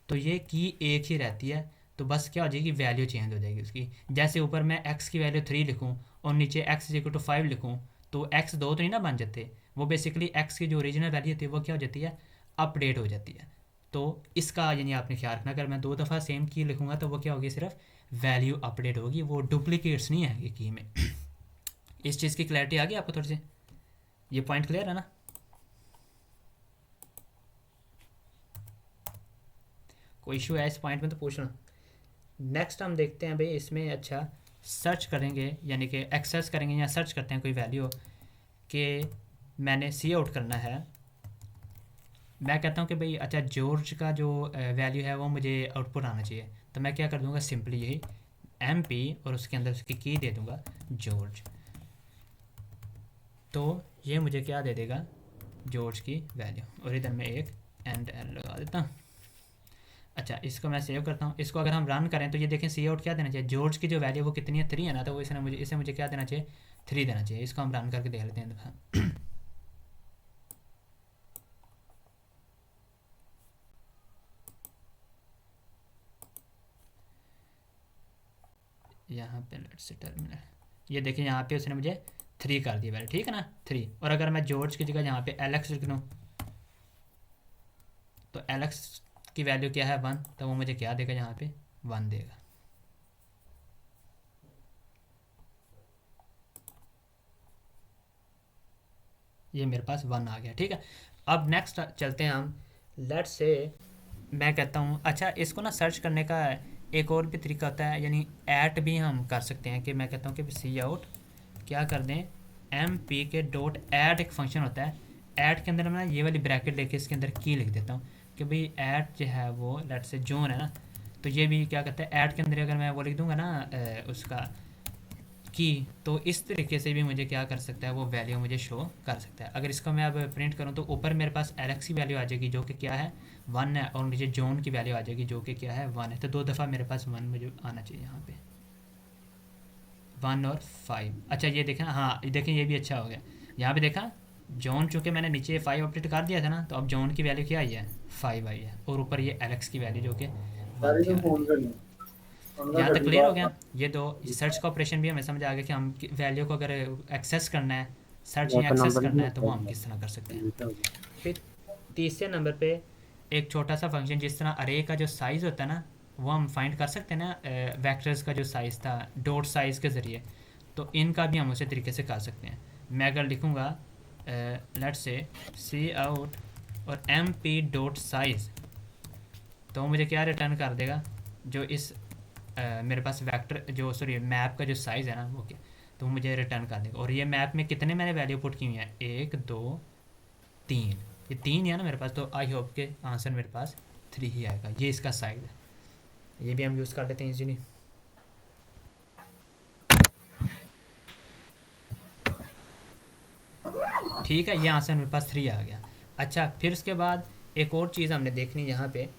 तो ये की एक ही रहती है, तो बस क्या हो जाएगी, वैल्यू चेंज हो जाएगी उसकी। जैसे ऊपर मैं x की वैल्यू 3 लिखूँ और नीचे x इज इक्वल टू 5 लिखूँ, तो x दो तो नहीं ना बन जाते, वो बेसिकली x की जो ओरिजिनल वैल्यू होती है वो क्या हो जाती है, अपडेट हो जाती है। तो इसका यानी आपने ख्याल रखना, अगर मैं दो दफ़ा सेम की लिखूँगा तो वो क्या होगी, सिर्फ वैल्यू अपडेट होगी, वो डुप्लीकेट्स नहीं है की में। इस चीज़ की क्लैरिटी आ गई आपको थोड़ी सी? ये पॉइंट क्लियर है ना? कोई इशू है इस पॉइंट में तो पूछ लो। नेक्स्ट हम देखते हैं भाई इसमें, अच्छा सर्च करेंगे यानी कि एक्सेस करेंगे या सर्च करते हैं कोई वैल्यू कि मैंने सी आउट करना है। मैं कहता हूँ कि भाई अच्छा जॉर्ज का जो वैल्यू है वो मुझे आउटपुट आना चाहिए, तो मैं क्या कर दूँगा, सिंपली यही MP और उसके अंदर उसकी की दे दूँगा जॉर्ज। तो ये मुझे क्या दे देगा, जॉर्ज की वैल्यू, और इधर मैं एक एंड एल लगा देता हूँ। अच्छा इसको मैं सेव करता हूँ। इसको अगर हम रन करें तो ये देखें सी आउट क्या देना चाहिए, जॉर्ज की जो वैल्यू वो कितनी है, 3 है ना, तो वो इसे मुझे क्या देना चाहिए, 3 देना चाहिए। इसको हम रन करके देख लेते हैं दफा। यहाँ पे लेट्स से टर्मिनल, ये देखिए यहाँ पे उसने मुझे 3 कर दिया वैल्यू, ठीक है ना, 3। और अगर मैं जॉर्ज की जगह यहाँ पे एलेक्स लिख दूँ तो एलेक्स की वैल्यू क्या है, 1, तो वो मुझे क्या देगा, यहाँ पे 1 देगा। ये मेरे पास 1 आ गया, ठीक है। अब नेक्स्ट चलते हैं हम। लेट्स से मैं कहता हूँ, अच्छा इसको ना सर्च करने का एक और भी तरीका होता है, यानी ऐट भी हम कर सकते हैं कि मैं कहता हूँ कि सी आउट क्या कर दें, MP के डॉट ऐट एक फंक्शन होता है। ऐट के अंदर मैं ये वाली ब्रैकेट लेके इसके अंदर की लिख देता हूँ कि भाई ऐट जो है वो लेट से जोन है ना, तो ये भी क्या कहता है, ऐट के अंदर अगर मैं वो लिख दूँगा ना उसका की, तो इस तरीके से भी मुझे क्या कर सकता है, वो वैल्यू मुझे शो कर सकता है। अगर इसको मैं अब प्रिंट करूँ तो ऊपर मेरे पास एलेक्स की वैल्यू आ जाएगी जो कि क्या है, 1 है, और नीचे जोन की वैल्यू आ जाएगी जो कि क्या है, 1 है। तो दो दफ़ा मेरे पास 1 मुझे आना चाहिए यहाँ पे, 1 और 5। अच्छा ये देखें, हाँ ये देखें ये भी अच्छा हो गया। यहाँ पे देखा जोन, चूँकि मैंने नीचे 5 अपडेट कर दिया था ना, तो अब जोन की वैल्यू क्या आई है, 5 आई है, और ऊपर ये एलेक्स की वैल्यू जो कि 1 थी ऑलरेडी। यहाँ तक क्लियर हो गया। ये दो सर्च का ऑपरेशन भी हमें समझ आ गया कि हम वैल्यू को अगर एक्सेस करना है, सर्च या एक्सेस करना है, तो वो हम किस तरह कर सकते हैं। फिर तीसरे नंबर पे एक छोटा सा फंक्शन, जिस तरह अरे का जो साइज़ होता है ना, वो हम फाइंड कर सकते हैं ना, वेक्टर्स का जो साइज़ था डॉट साइज़ के ज़रिए, तो इनका भी हम उसी तरीके से कर सकते हैं। मैं अगर लिखूँगा लेट्स से सी आउट और MP डॉट साइज़, तो मुझे क्या रिटर्न कर देगा, जो इस मेरे पास वेक्टर जो सॉरी मैप का जो साइज़ है ना वो क्या, तो मुझे रिटर्न कर देगा। और ये मैप में कितने मैंने वैल्यू पुट की हुई है, 1 2 3, ये 3 है ना मेरे पास, तो आई होप के आंसर मेरे पास 3 ही आएगा। ये इसका साइज़ है, ये भी हम यूज़ कर लेते हैं इजीली। ठीक है, ये आंसर मेरे पास 3 आ गया। अच्छा फिर उसके बाद एक और चीज़ हमने देखनी यहाँ पे,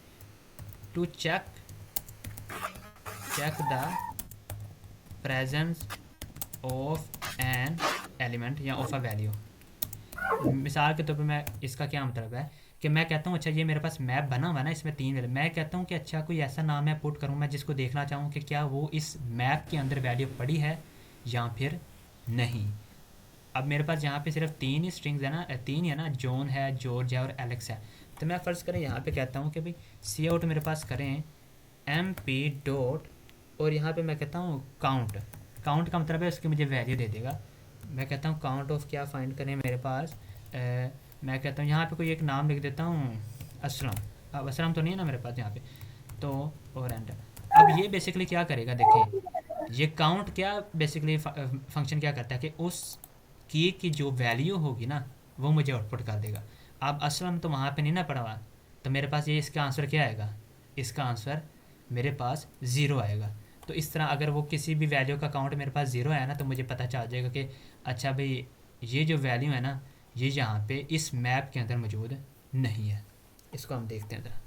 to check the presence of an element या ऑफ अ वैल्यू। मिसाल के तौर पे मैं इसका क्या मतलब है कि मैं कहता हूँ अच्छा ये मेरे पास मैप बना हुआ है ना, इसमें 3 वैल्यू, मैं कहता हूँ कि अच्छा कोई ऐसा नाम मैं पुट करूँ मैं जिसको देखना चाहूँ कि क्या वो इस मैप के अंदर वैल्यू पड़ी है या फिर नहीं। अब मेरे पास यहाँ पे सिर्फ तीन ही स्ट्रिंग्स है ना, तीन ही है ना, जॉन है, जॉर्ज है और एलेक्स है। तो मैं फ़र्ज़ करें यहाँ पे कहता हूँ कि भाई सी आउट मेरे पास करें एम पी डॉट, और यहाँ पे मैं कहता हूँ काउंट। काउंट का मतलब है उसकी मुझे वैल्यू दे देगा। मैं कहता हूँ काउंट ऑफ क्या फाइंड करें मेरे पास, मैं कहता हूँ यहाँ पे कोई एक नाम लिख देता हूँ, असलम। अब असलम तो नहीं है ना मेरे पास यहाँ पे, तो और एंटर। अब ये बेसिकली क्या करेगा, देखें ये काउंट क्या बेसिकली फंक्शन क्या करता है कि उस की जो वैल्यू होगी ना वो मुझे आउटपुट कर देगा। अब असलम तो वहाँ पे नहीं ना पड़ा हुआ, तो मेरे पास ये इसका आंसर क्या आएगा, इसका आंसर मेरे पास ज़ीरो आएगा। तो इस तरह अगर वो किसी भी वैल्यू का काउंट मेरे पास ज़ीरो है ना, तो मुझे पता चल जाएगा कि अच्छा भाई ये जो वैल्यू है ना ये यहाँ पे इस मैप के अंदर मौजूद नहीं है। इसको हम देखते हैं ज़रा,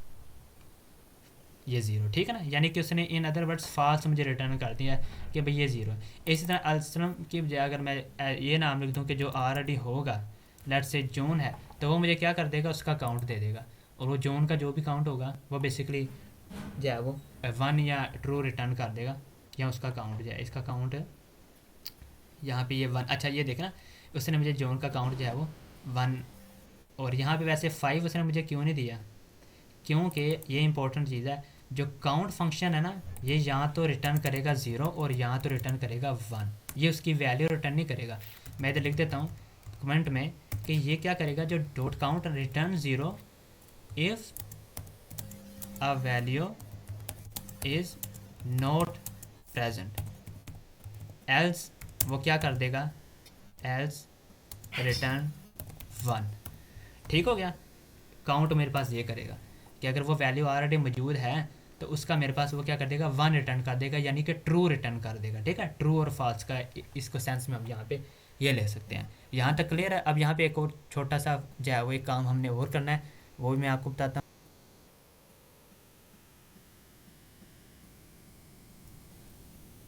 ये ज़ीरो, ठीक है ना, यानी कि उसने इन अदर वर्ड्स फाल्स मुझे रिटर्न कर दिया है कि भाई ये ज़ीरो है। इसी तरह असलम की बजाय अगर मैं ये नाम लिख दूँ कि जो ऑलरेडी होगा, लेट से जॉन है, तो वो मुझे क्या कर देगा, उसका काउंट दे देगा। और वो जॉन का जो भी काउंट होगा वो बेसिकली जो है वो वन या ट्रू रिटर्न कर देगा, या उसका काउंट जो है, इसका काउंट यहाँ पे ये वन, अच्छा ये देखना उसने मुझे जॉन का काउंट जो है वो वन, और यहाँ पे वैसे 5 उसने मुझे क्यों नहीं दिया, क्योंकि ये इंपॉर्टेंट चीज़ है, जो काउंट फंक्शन है ना ये यहाँ तो रिटर्न करेगा ज़ीरो और यहाँ तो रिटर्न करेगा वन, ये उसकी वैल्यू रिटर्न नहीं करेगा। मैं इधर लिख देता हूँ कमेंट में कि ये क्या करेगा, जो dot count return zero if a value is not present, else वो क्या कर देगा, एल्स रिटर्न वन। ठीक हो गया, काउंट मेरे पास ये करेगा कि अगर वो वैल्यू ऑलरेडी मौजूद है तो उसका मेरे पास वो क्या कर देगा, वन रिटर्न कर देगा, यानी कि ट्रू रिटर्न कर देगा। ठीक है, ट्रू और फॉल्स का इसको सेंस में हम यहाँ पे ये ले सकते हैं। यहाँ तक क्लियर है। अब यहाँ पे एक और छोटा सा जो है वो एक काम हमने और करना है, वो भी मैं आपको बताता हूँ।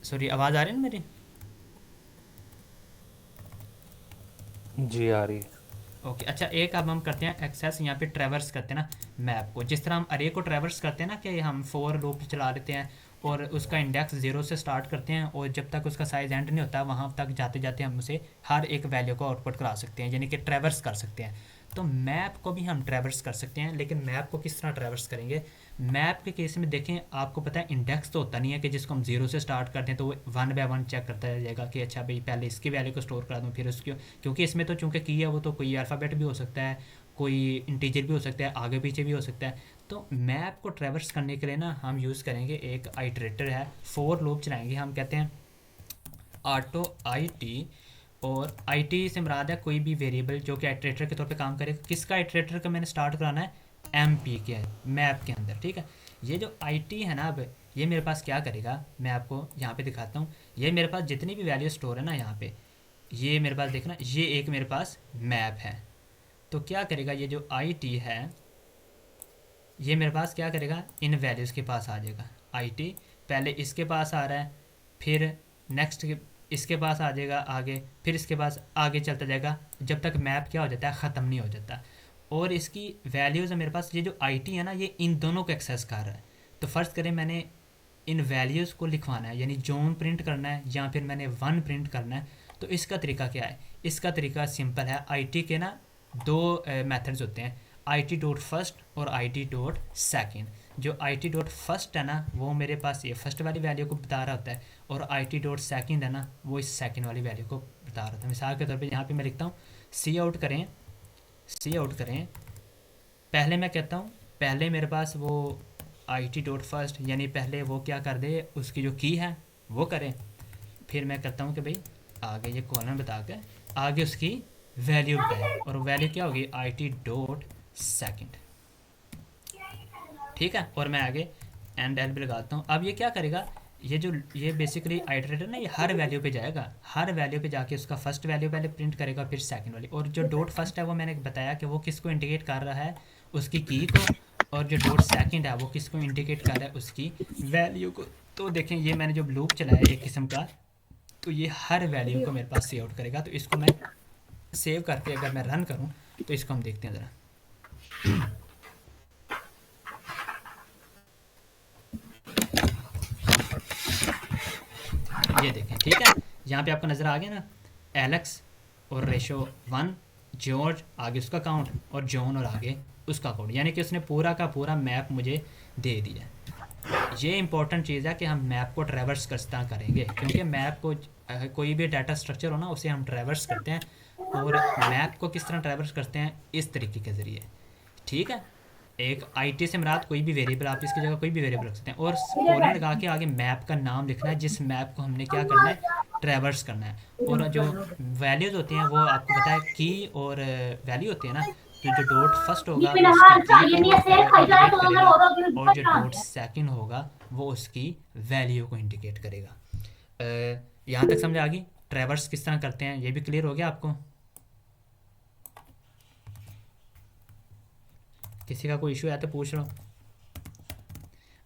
सॉरी, आवाज़ आ रही है ना मेरी? जी आ रही है। ओके अच्छा, एक अब हम करते हैं एक्सेस, यहाँ पे ट्रैवर्स करते हैं ना मैप को, जिस तरह हम अरे को ट्रैवर्स करते हैं ना कि हम फोर लूप चला लेते हैं और उसका इंडेक्स ज़ीरो से स्टार्ट करते हैं और जब तक उसका साइज़ एंड नहीं होता वहाँ तक जाते जाते हम उसे हर एक वैल्यू को आउटपुट करा सकते हैं, यानी कि ट्रैवर्स कर सकते हैं। तो मैप को भी हम ट्रैवर्स कर सकते हैं, लेकिन मैप को किस तरह ट्रैवर्स करेंगे। मैप के केस में देखें, आपको पता है इंडेक्स तो होता नहीं है कि जिसको हम ज़ीरो से स्टार्ट करते हैं तो वो वन बाय वन चेक करता रह जाएगा कि अच्छा भाई पहले इसकी वैल्यू को स्टोर करा दूँ फिर उसकी, क्योंकि इसमें तो चूँकि की है वो तो कोई अल्फ़ाबेट भी हो सकता है, कोई इंटीजर भी हो सकता है, आगे पीछे भी हो सकता है। तो मैप को ट्रैवर्स करने के लिए ना हम यूज़ करेंगे एक आइटरेटर है, फोर लूप चलाएंगे, हम कहते हैं ऑटो आई टी, और आई टी से मुराद है कोई भी वेरिएबल जो कि आइटरेटर के तौर पे काम करेगा। किसका आइटरेटर का मैंने स्टार्ट कराना है, एम पी के मैप के अंदर। ठीक है, ये जो आई टी है ना, अब ये मेरे पास क्या करेगा, मैं आपको यहाँ पे दिखाता हूँ। ये मेरे पास जितनी भी वैल्यू स्टोर है ना यहाँ पे, ये मेरे पास देखना, ये एक मेरे पास मैप है। तो क्या करेगा, ये जो आई टी है ये मेरे पास क्या करेगा, इन वैल्यूज़ के पास आ जाएगा। आई टी पहले इसके पास आ रहा है, फिर नेक्स्ट इसके पास आ जाएगा आगे, फिर इसके पास आगे चलता जाएगा जब तक मैप क्या हो जाता है, ख़त्म नहीं हो जाता। और इसकी वैल्यूज़ है मेरे पास, ये जो आई टी है ना ये इन दोनों को एक्सेस कर रहा है। तो फ़र्ज़ करें मैंने इन वैल्यूज़ को लिखवाना है, यानी जोन प्रिंट करना है या फिर मैंने वन प्रिंट करना है। तो इसका तरीका क्या है, इसका तरीका सिंपल है। आई टी के ना दो मेथड्स होते हैं, आई टी डॉट फर्स्ट और आई टी डॉट सेकेंड। जो आई टी डॉट फर्स्ट है ना वो मेरे पास ये फर्स्ट वाली वैल्यू को बता रहा होता है, और आई टी डॉट सेकेंड है ना वो इस सेकेंड वाली वैल्यू को बता रहा होता है। मिसाल के तौर पे यहाँ पे मैं लिखता हूँ सी आउट करें, सी आउट करें, पहले मैं कहता हूँ पहले मेरे पास वो आई टी डॉट फर्स्ट, यानी पहले वो क्या कर दे, उसकी जो की है वो करें। फिर मैं कहता हूँ कि भाई आगे ये कॉलम बता के आगे उसकी वैल्यू बताए, और वैल्यू क्या होगी, आई टी डॉट सेकेंड। ठीक है, और मैं आगे एंड एल भी लगाता हूँ। अब ये क्या करेगा, ये बेसिकली आइटरेटर ना ये हर वैल्यू पे जाएगा, हर वैल्यू पे जाके उसका फर्स्ट वैल्यू पहले प्रिंट करेगा फिर सेकंड वाली। और जो डॉट फर्स्ट है वो मैंने बताया कि वो किसको इंडिकेट कर रहा है, उसकी की को, और जो डॉट सेकंड है वो किसको इंडिकेट कर रहा है, उसकी वैल्यू को। तो देखें ये मैंने जो लूप चलाया एक किस्म का, तो ये हर वैल्यू को मेरे पास सेव आउट करेगा। तो इसको मैं सेव करके अगर मैं रन करूँ तो इसको हम देखते हैं ज़रा। ये देखें, ठीक है, यहाँ पे आपको नज़र आ गया ना, एलेक्स और रेशो 1 जॉर्ज आगे उसका काउंट और जॉन और आगे उसका काउंट, यानी कि उसने पूरा का पूरा मैप मुझे दे दिया। ये इंपॉर्टेंट चीज़ है कि हम मैप को ट्रैवर्स करता करेंगे, क्योंकि मैप को कोई भी डाटा स्ट्रक्चर हो ना उसे हम ट्रैवर्स करते हैं, और मैप को किस तरह ट्रैवर्स करते हैं, इस तरीके के ज़रिए। ठीक है, एक आईटी से मुराद कोई भी वेरिएबल, आप इसकी जगह कोई भी वेरिएबल रख सकते हैं, और कोलन लगा के आगे मैप का नाम लिखना है जिस मैप को हमने क्या करना है, ट्रैवर्स करना है। और जो वैल्यूज़ होती हैं वो आपको पता है की और वैल्यू होती है ना, तो जो डॉट फर्स्ट होगा वो उसकी की को इंडिकेट करेगा, और जो डॉट सेकंड होगा वो उसकी वैल्यू को इंडिकेट करेगा। यहाँ तक समझ आ गई ट्रैवर्स किस तरह करते हैं, ये भी क्लियर हो गया आपको? किसी का कोई इशू है तो पूछ लो।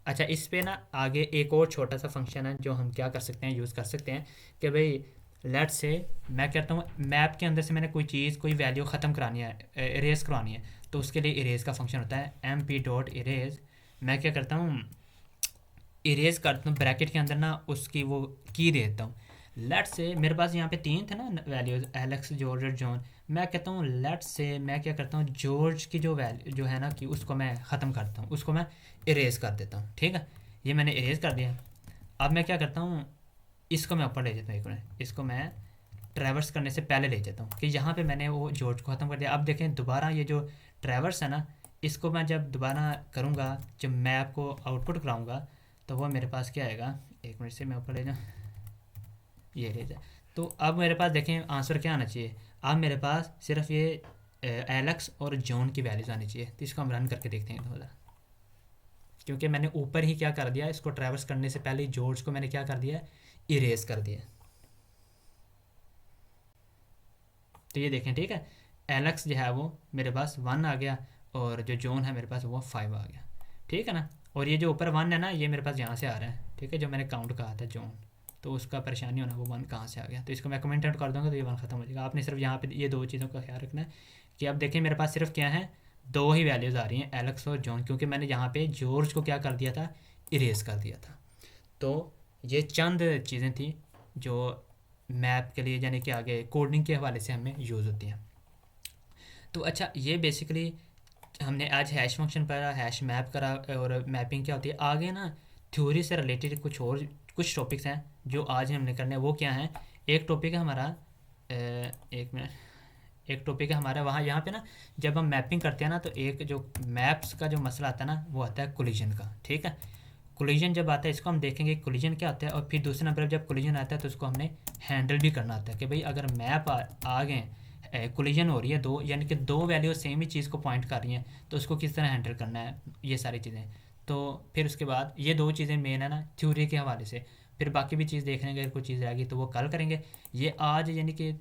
अच्छा, इस पे ना आगे एक और छोटा सा फंक्शन है जो हम क्या कर सकते हैं, यूज़ कर सकते हैं कि भाई लेट से मैं कहता हूँ मैप के अंदर से मैंने कोई चीज़ कोई वैल्यू ख़त्म करानी है, इरेज करवानी है, तो उसके लिए इरेज का फंक्शन होता है mp.erase। मैं क्या करता हूँ, इरेज करता हूँ ब्रैकेट के अंदर ना उसकी वो की दे देता हूँ। लेट से मेरे पास यहाँ पे 3 थे ना वैल्यूज़, एलेक्स जॉर्ज और जॉन। मैं कहता हूँ लेट से मैं क्या करता हूँ, जॉर्ज की जो वैल्यू जो है ना कि उसको मैं ख़त्म करता हूँ, उसको मैं इरेज कर देता हूँ। ठीक है, ये मैंने इरेज कर दिया। अब मैं क्या करता हूँ, इसको मैं ऊपर ले जाता हूँ, एक मिनट, इसको मैं ट्रैवर्स करने से पहले ले जाता हूँ कि यहाँ पे मैंने वो जॉर्ज को ख़त्म कर दिया। अब देखें दोबारा ये जो ट्रैवर्स है ना, इसको मैं जब दोबारा करूँगा, जब मैं आपको आउटपुट कराऊँगा, तो वो मेरे पास क्या आएगा, एक मिनट से मैं ऊपर ले जाऊँ, ये ले जाए। तो अब मेरे पास देखें आंसर क्या आना चाहिए, अब मेरे पास सिर्फ ये एलेक्स और जॉन की वैल्यूज़ आनी चाहिए। तो इसको हम रन करके देखते हैं थोड़ा, क्योंकि मैंने ऊपर ही क्या कर दिया, इसको ट्रैवर्स करने से पहले जॉर्ज को मैंने क्या कर दिया, इरेज कर दिया। तो ये देखें, ठीक है, एलेक्स जो है वो मेरे पास 1 आ गया, और जो जॉन है मेरे पास वो 5 आ गया। ठीक है ना, और ये जो ऊपर 1 है ना, ये मेरे पास यहाँ से आ रहा है। ठीक है, जो मैंने काउंट कहा था जॉन, तो उसका परेशानी होना वो 1 कहाँ से आ गया। तो इसको मैं कमेंट आउट कर दूँगा तो ये 1 ख़त्म हो जाएगा। आपने सिर्फ यहाँ पे ये 2 चीज़ों का ख्याल रखना है कि अब देखें मेरे पास सिर्फ क्या है, 2 ही वैल्यूज़ आ रही हैं, एलेक्स और जॉन, क्योंकि मैंने यहाँ पे जॉर्ज को क्या कर दिया था, इरेज कर दिया था। तो ये चंद चीज़ें थी जो मैप के लिए यानी कि आगे कोडिंग के हवाले से हमें यूज़ होती हैं। तो अच्छा, ये बेसिकली हमने आज हैश फंक्शन पढ़ा, हैश मैप करा, और मैपिंग क्या होती है। आगे ना थ्योरी से रिलेटेड कुछ टॉपिक्स हैं जो आज हमने करने हैं। वो क्या हैं, एक टॉपिक है हमारा एक मिनट, एक टॉपिक है हमारा वहाँ यहाँ पे ना जब हम मैपिंग करते हैं ना, तो एक जो मैप्स का जो मसला आता है ना वो आता है कोलिजन का। ठीक है, कोलिजन जब आता है इसको हम देखेंगे कोलिजन क्या होता है, और फिर दूसरे नंबर पर जब कोलिजन आता है तो उसको हमने हैंडल भी करना होता है कि भाई अगर मैप आ गए, कोलिजन हो रही है दो, यानी कि 2 वैल्यू सेम ही चीज़ को पॉइंट कर रही हैं, तो उसको किस तरह हैंडल करना है, ये सारी चीज़ें। तो फिर उसके बाद ये 2 चीज़ें मेन है ना थ्योरी के हवाले से, फिर बाकी भी चीज़ देखने अगर कोई चीज़ रहेगी तो वो कल करेंगे। ये आज यानी कि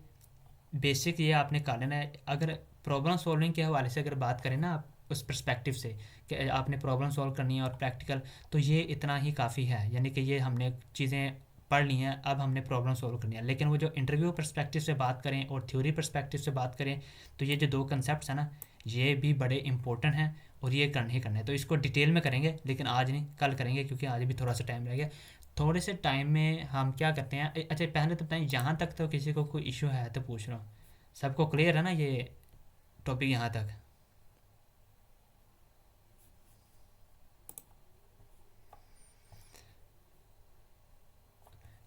बेसिक ये आपने कर लेना है। अगर प्रॉब्लम सॉल्विंग के हवाले से अगर बात करें ना आप उस पर्सपेक्टिव से कि आपने प्रॉब्लम सॉल्व करनी है और प्रैक्टिकल, तो ये इतना ही काफ़ी है, यानी कि ये हमने चीज़ें पढ़ ली हैं, अब हमने प्रॉब्लम सॉल्व करनी है। लेकिन वो जो इंटरव्यू पर्सपेक्टिव से बात करें और थ्योरी पर्सपेक्टिव से बात करें, तो ये जो 2 कंसेप्ट हैं ना ये भी बड़े इंपॉर्टेंट हैं, और ये करने ही करने हैं। तो इसको डिटेल में करेंगे, लेकिन आज नहीं, कल करेंगे, क्योंकि आज भी थोड़ा सा टाइम रह गया। थोड़े से टाइम में हम क्या करते हैं, अच्छा पहले तो बताएं, यहाँ तक तो किसी को कोई इशू है तो पूछ रहा हूँ, सबको क्लियर है ना ये टॉपिक यहाँ तक?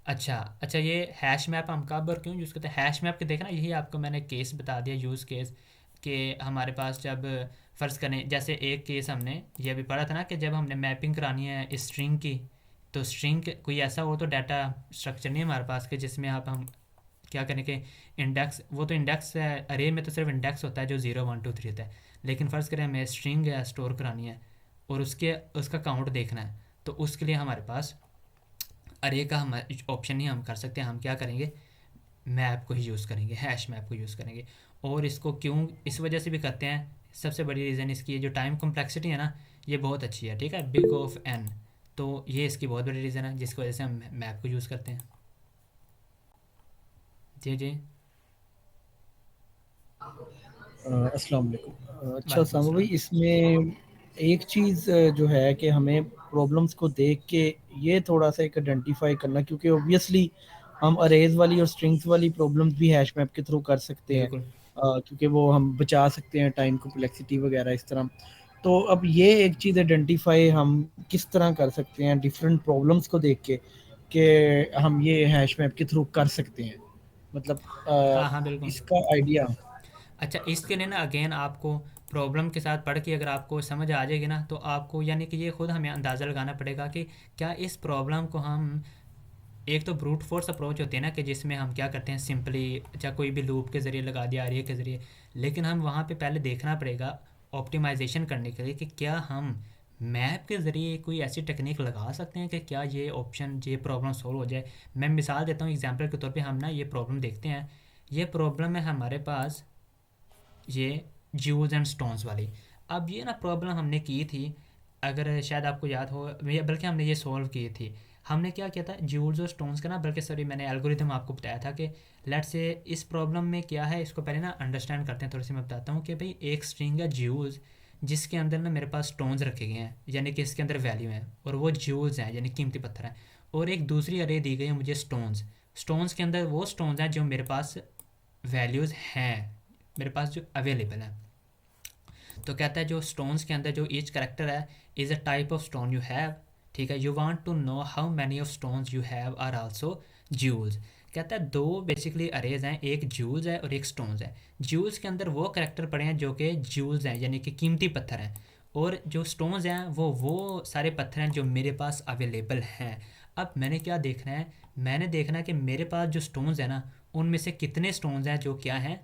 अच्छा अच्छा, ये हैश मैप हम कब और क्यों यूज़ करते हैं, हैश मैप के देखना, यही आपको मैंने केस बता दिया, यूज़ केस, कि हमारे पास जब फ़र्ज़ करें, जैसे एक केस हमने ये भी पढ़ा था ना कि जब हमने मैपिंग करानी है स्ट्रिंग की, तो स्ट्रिंग कोई ऐसा हो तो डाटा स्ट्रक्चर नहीं है हमारे पास कि जिसमें आप हम क्या करें कि इंडेक्स, वो तो इंडेक्स है, अरे में तो सिर्फ इंडेक्स होता है जो 0 1 2 3 होता है, लेकिन फ़र्ज़ करें हमें स्ट्रिंग है स्टोर करानी है और उसका काउंट देखना है, तो उसके लिए हमारे पास अरे का हम ऑप्शन नहीं हम कर सकते, हम क्या करेंगे, मैप को ही यूज़ करेंगे, हैश मैप को यूज़ करेंगे। और इसको क्यों इस वजह से भी करते हैं, सबसे बड़ी रीज़न इसकी है जो टाइम कॉम्प्लेक्सिटी है ना, ये बहुत अच्छी है। ठीक है, बिग ऑफ एन, तो ये इसकी बहुत बड़ी रीज़न है जिसकी वजह से हम मैप को यूज़ करते हैं। जी जी, अस्सलाम वालेकुम। अच्छा वालेकुम सामा भाई, अस्सलाम। इसमें एक चीज़ जो है कि हमें प्रॉब्लम्स को देख के ये थोड़ा सा एक आइडेंटिफाई करना, क्योंकि ऑब्वियसली हम अरेज वाली और स्ट्रिंग्स वाली प्रॉब्लम्स भी हैश मैप के थ्रू कर सकते हैं, बिल्कुल क्योंकि वो हम बचा सकते हैं टाइम कॉम्प्लेक्सिटी वगैरह इस तरह। तो अब ये एक चीज़ आइडेंटिफाई हम किस तरह कर सकते हैं डिफरेंट प्रॉब्लम्स को देख के कि हम ये हैश मैप के थ्रू कर सकते हैं, मतलब हाँ हाँ बिल्कुल। इसका आइडिया। अच्छा, इसके लिए ना अगेन आपको प्रॉब्लम के साथ पढ़ के अगर आपको समझ आ जाएगी ना, तो आपको यानी कि ये खुद हमें अंदाज़ा लगाना पड़ेगा कि क्या इस प्रॉब्लम को हम, एक तो ब्रूट फोर्स अप्रोच होती है ना कि जिसमें हम क्या करते हैं सिंपली या कोई भी लूप के ज़रिए लगा दिया आरिया के ज़रिए, लेकिन हम वहाँ पे पहले देखना पड़ेगा ऑप्टिमाइजेशन करने के लिए कि क्या हम मैप के ज़रिए कोई ऐसी टेक्निक लगा सकते हैं कि क्या ये ऑप्शन ये प्रॉब्लम सॉल्व हो जाए। मैं मिसाल देता हूँ एग्जांपल के तौर पे, हम ना ये प्रॉब्लम देखते हैं। ये प्रॉब्लम है हमारे पास, ये ज्यूल्स एंड स्टोन्स वाली। अब ये ना प्रॉब्लम हमने की थी, अगर शायद आपको याद हो, बल्कि हमने ये सॉल्व की थी। हमने क्या किया था ज्यूल्स और स्टोन्स का ना, बल्कि सॉरी मैंने एल्गोरिथम आपको बताया था कि लेट्स से इस प्रॉब्लम में क्या है, इसको पहले ना अंडरस्टैंड करते हैं थोड़ी सी। मैं बताता हूँ कि भाई एक स्ट्रिंग है ज्यूल्स, जिसके अंदर ना मेरे पास स्टोन्स रखे गए हैं, यानी कि इसके अंदर वैल्यू है, और वो ज्यूल्स हैं यानी कीमती पत्थर हैं। और एक दूसरी अरे दी गई है मुझे स्टोन्स, स्टोन्स के अंदर वो स्टोन्स हैं जो मेरे पास वैल्यूज़ हैं, मेरे पास जो अवेलेबल है। तो कहता है जो स्टोन्स के अंदर जो ईच करेक्टर है is a type of stone you have, ठीक है। You want to know how many of stones you have are also jewels. कहता है दो बेसिकली अरेज हैं, एक ज्यूल्स है और एक स्टोन्स है। ज्यूल्स के अंदर वो करेक्टर पड़े हैं जो कि ज्यूल्स हैं यानी कि कीमती पत्थर हैं, और जो स्टोन्स हैं वो सारे पत्थर हैं जो मेरे पास अवेलेबल हैं। अब मैंने क्या देखना है, मैंने देखना है कि मेरे पास जो स्टोन्स हैं ना, उनमें से कितने स्टोन्स हैं जो क्या हैं,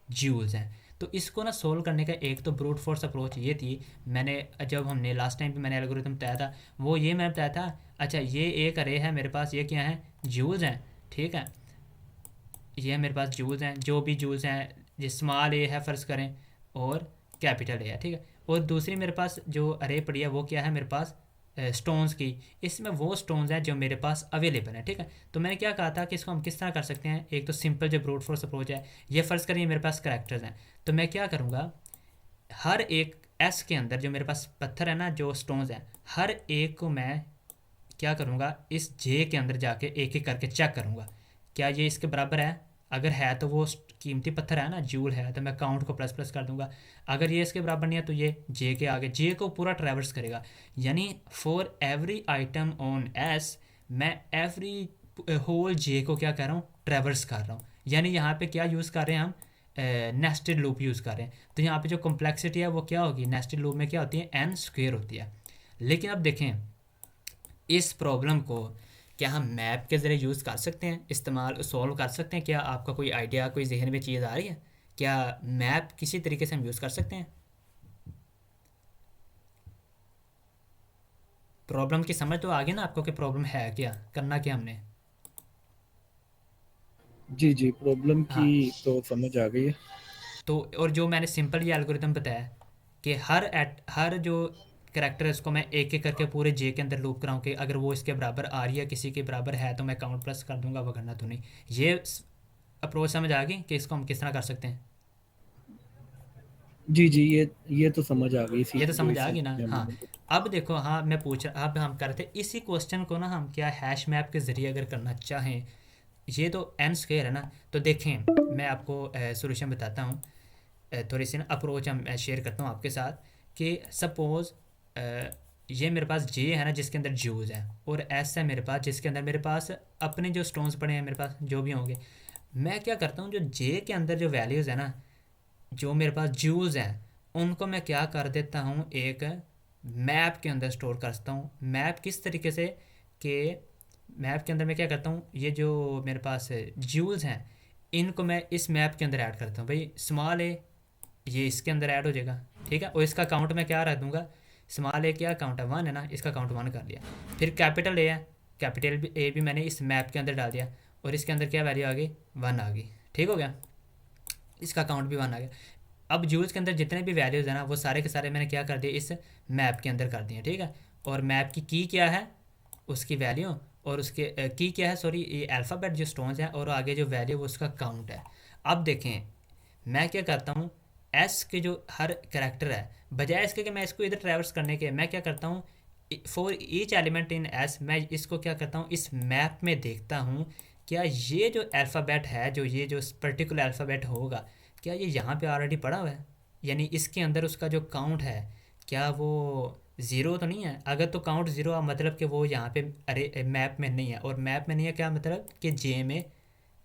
ज्यूल्स हैं। तो इसको ना सोल्व करने का एक तो ब्रूट फोर्स अप्रोच ये थी, मैंने जब हमने लास्ट टाइम भी मैंने एल्गोरिथम बताया था, वो ये मैं बताया था। अच्छा, ये एक अरे है मेरे पास, ये क्या है, ज्यूल्स हैं, ठीक है। ये मेरे पास जूल्स हैं, जो भी जूल्स हैं, ये स्मॉल ए है फ़र्ज़ करें और कैपिटल ए है, ठीक है। और दूसरी मेरे पास जो अरे पड़ी है वो क्या है मेरे पास, स्टोन्स की। इसमें वो स्टोन्स हैं जो मेरे पास अवेलेबल हैं, ठीक है। तो मैंने क्या कहा था कि इसको हम किस तरह कर सकते हैं, एक तो सिंपल जो ब्रूट फोर्स अप्रोच है, ये फ़र्ज़ करिए मेरे पास करेक्टर्स हैं, तो मैं क्या करूँगा, हर एक एस के अंदर जो मेरे पास पत्थर है ना, जो स्टोन्स हैं, हर एक को मैं क्या करूँगा, इस जे के अंदर जाके एक एक करके चेक करूँगा क्या ये इसके बराबर है। अगर है तो वो कीमती पत्थर है ना, जूल है, तो मैं काउंट को प्लस प्लस कर दूंगा। अगर ये इसके बराबर नहीं है तो ये जे के आगे, जे को पूरा ट्रैवर्स करेगा। यानी for every item on S, मैं एवरी होल जे को क्या कर रहा हूँ, ट्रैवर्स कर रहा हूँ। यानी यहाँ पे क्या यूज़ कर रहे हैं हम, नेस्टेड लूप यूज़ कर रहे हैं। तो यहाँ पे जो कॉम्प्लेक्सिटी है वो क्या होगी, नेस्टेड लूप में क्या होती है, एन स्क्वेयर होती है। लेकिन अब देखें इस प्रॉब्लम को क्या हम मैप के ज़रिए यूज़ कर सकते हैं, इस्तेमाल सॉल्व कर सकते हैं। क्या आपका कोई आइडिया, कोई जहन में चीज़ आ रही है, क्या मैप किसी तरीके से हम यूज़ कर सकते हैं। प्रॉब्लम की समझ तो आ गई ना आपको कि प्रॉब्लम है क्या, करना क्या हमने। जी जी, प्रॉब्लम की हाँ, तो समझ आ गई है। तो और जो मैंने सिंपल ये एल्गोरिथम बताया कि हर जो करेक्टर है उसको मैं एक एक करके पूरे जे के अंदर लूप कराऊँ कि अगर वो इसके बराबर आ रही है, किसी के बराबर है, तो मैं काउंट प्लस कर दूंगा, वरना तो नहीं। ये अप्रोच समझ आ गई कि इसको हम किस तरह कर सकते हैं। जी जी, ये तो समझ आ गई, इसी ये तो जो समझ आ इसी गई ना। हाँ, मैंने। अब देखो, हाँ मैं पूछ रहा, अब हम कर रहे थे इसी क्वेश्चन को ना, हम क्या हैश मैप के ज़रिए अगर करना चाहें, ये तो एन स्क्वेयर है ना। तो देखें मैं आपको सॉल्यूशन बताता हूँ, थोड़ी सी ना अप्रोच हम शेयर करता हूँ आपके साथ कि सपोज़ ये मेरे पास जे है ना जिसके अंदर ज्यूज़ हैं, और एस है मेरे पास जिसके अंदर मेरे पास अपने जो स्टोन्स पड़े हैं मेरे पास जो भी होंगे। मैं क्या करता हूँ, जो जे के अंदर जो वैल्यूज़ है ना, जो मेरे पास ज्यूज़ हैं, उनको मैं क्या कर देता हूँ, एक मैप के अंदर स्टोर करता हूँ। मैप किस तरीके से कि मैप के अंदर मैं क्या करता हूँ, ये जो मेरे पास ज्यूल्स हैं इनको मैं इस मैप के अंदर ऐड करता हूँ। भाई स्मॉल ए ये इसके अंदर ऐड हो जाएगा, ठीक है। और इसका काउंट मैं क्या रख दूँगा, स्मॉल ए क्या काउंट है, वन है ना, इसका काउंट वन कर लिया। फिर कैपिटल ए है, कैपिटल ए भी मैंने इस मैप के अंदर डाल दिया, और इसके अंदर क्या वैल्यू आ गई, वन आ गई, ठीक हो गया, इसका काउंट भी वन आ गया। अब जूल्स के अंदर जितने भी वैल्यूज़ हैं ना, वो सारे के सारे मैंने क्या कर दिए, इस मैप के अंदर कर दिए, ठीक है। और मैप की क्या है, उसकी वैल्यू, और उसके की क्या है, सॉरी ये अल्फ़ाबेट जो स्टोन्स हैं, और आगे जो वैल्यू वो उसका काउंट है। अब देखें मैं क्या करता हूँ, एस के जो हर करेक्टर है, बजाय इसके कि मैं इसको इधर ट्रैवर्स करने के, मैं क्या करता हूँ, for each element in S मैं इसको क्या करता हूँ, इस मैप में देखता हूँ क्या ये जो अल्फ़ाबेट है, जो ये जो पर्टिकुलर अल्फ़ाबेट होगा, क्या ये यहाँ पे ऑलरेडी पड़ा हुआ है? यानी इसके अंदर उसका जो काउंट है, क्या वो ज़ीरो तो नहीं है? अगर तो काउंट ज़ीरो मतलब कि वो यहाँ पे अरे मैप में नहीं है, और मैप में नहीं है क्या मतलब कि जे में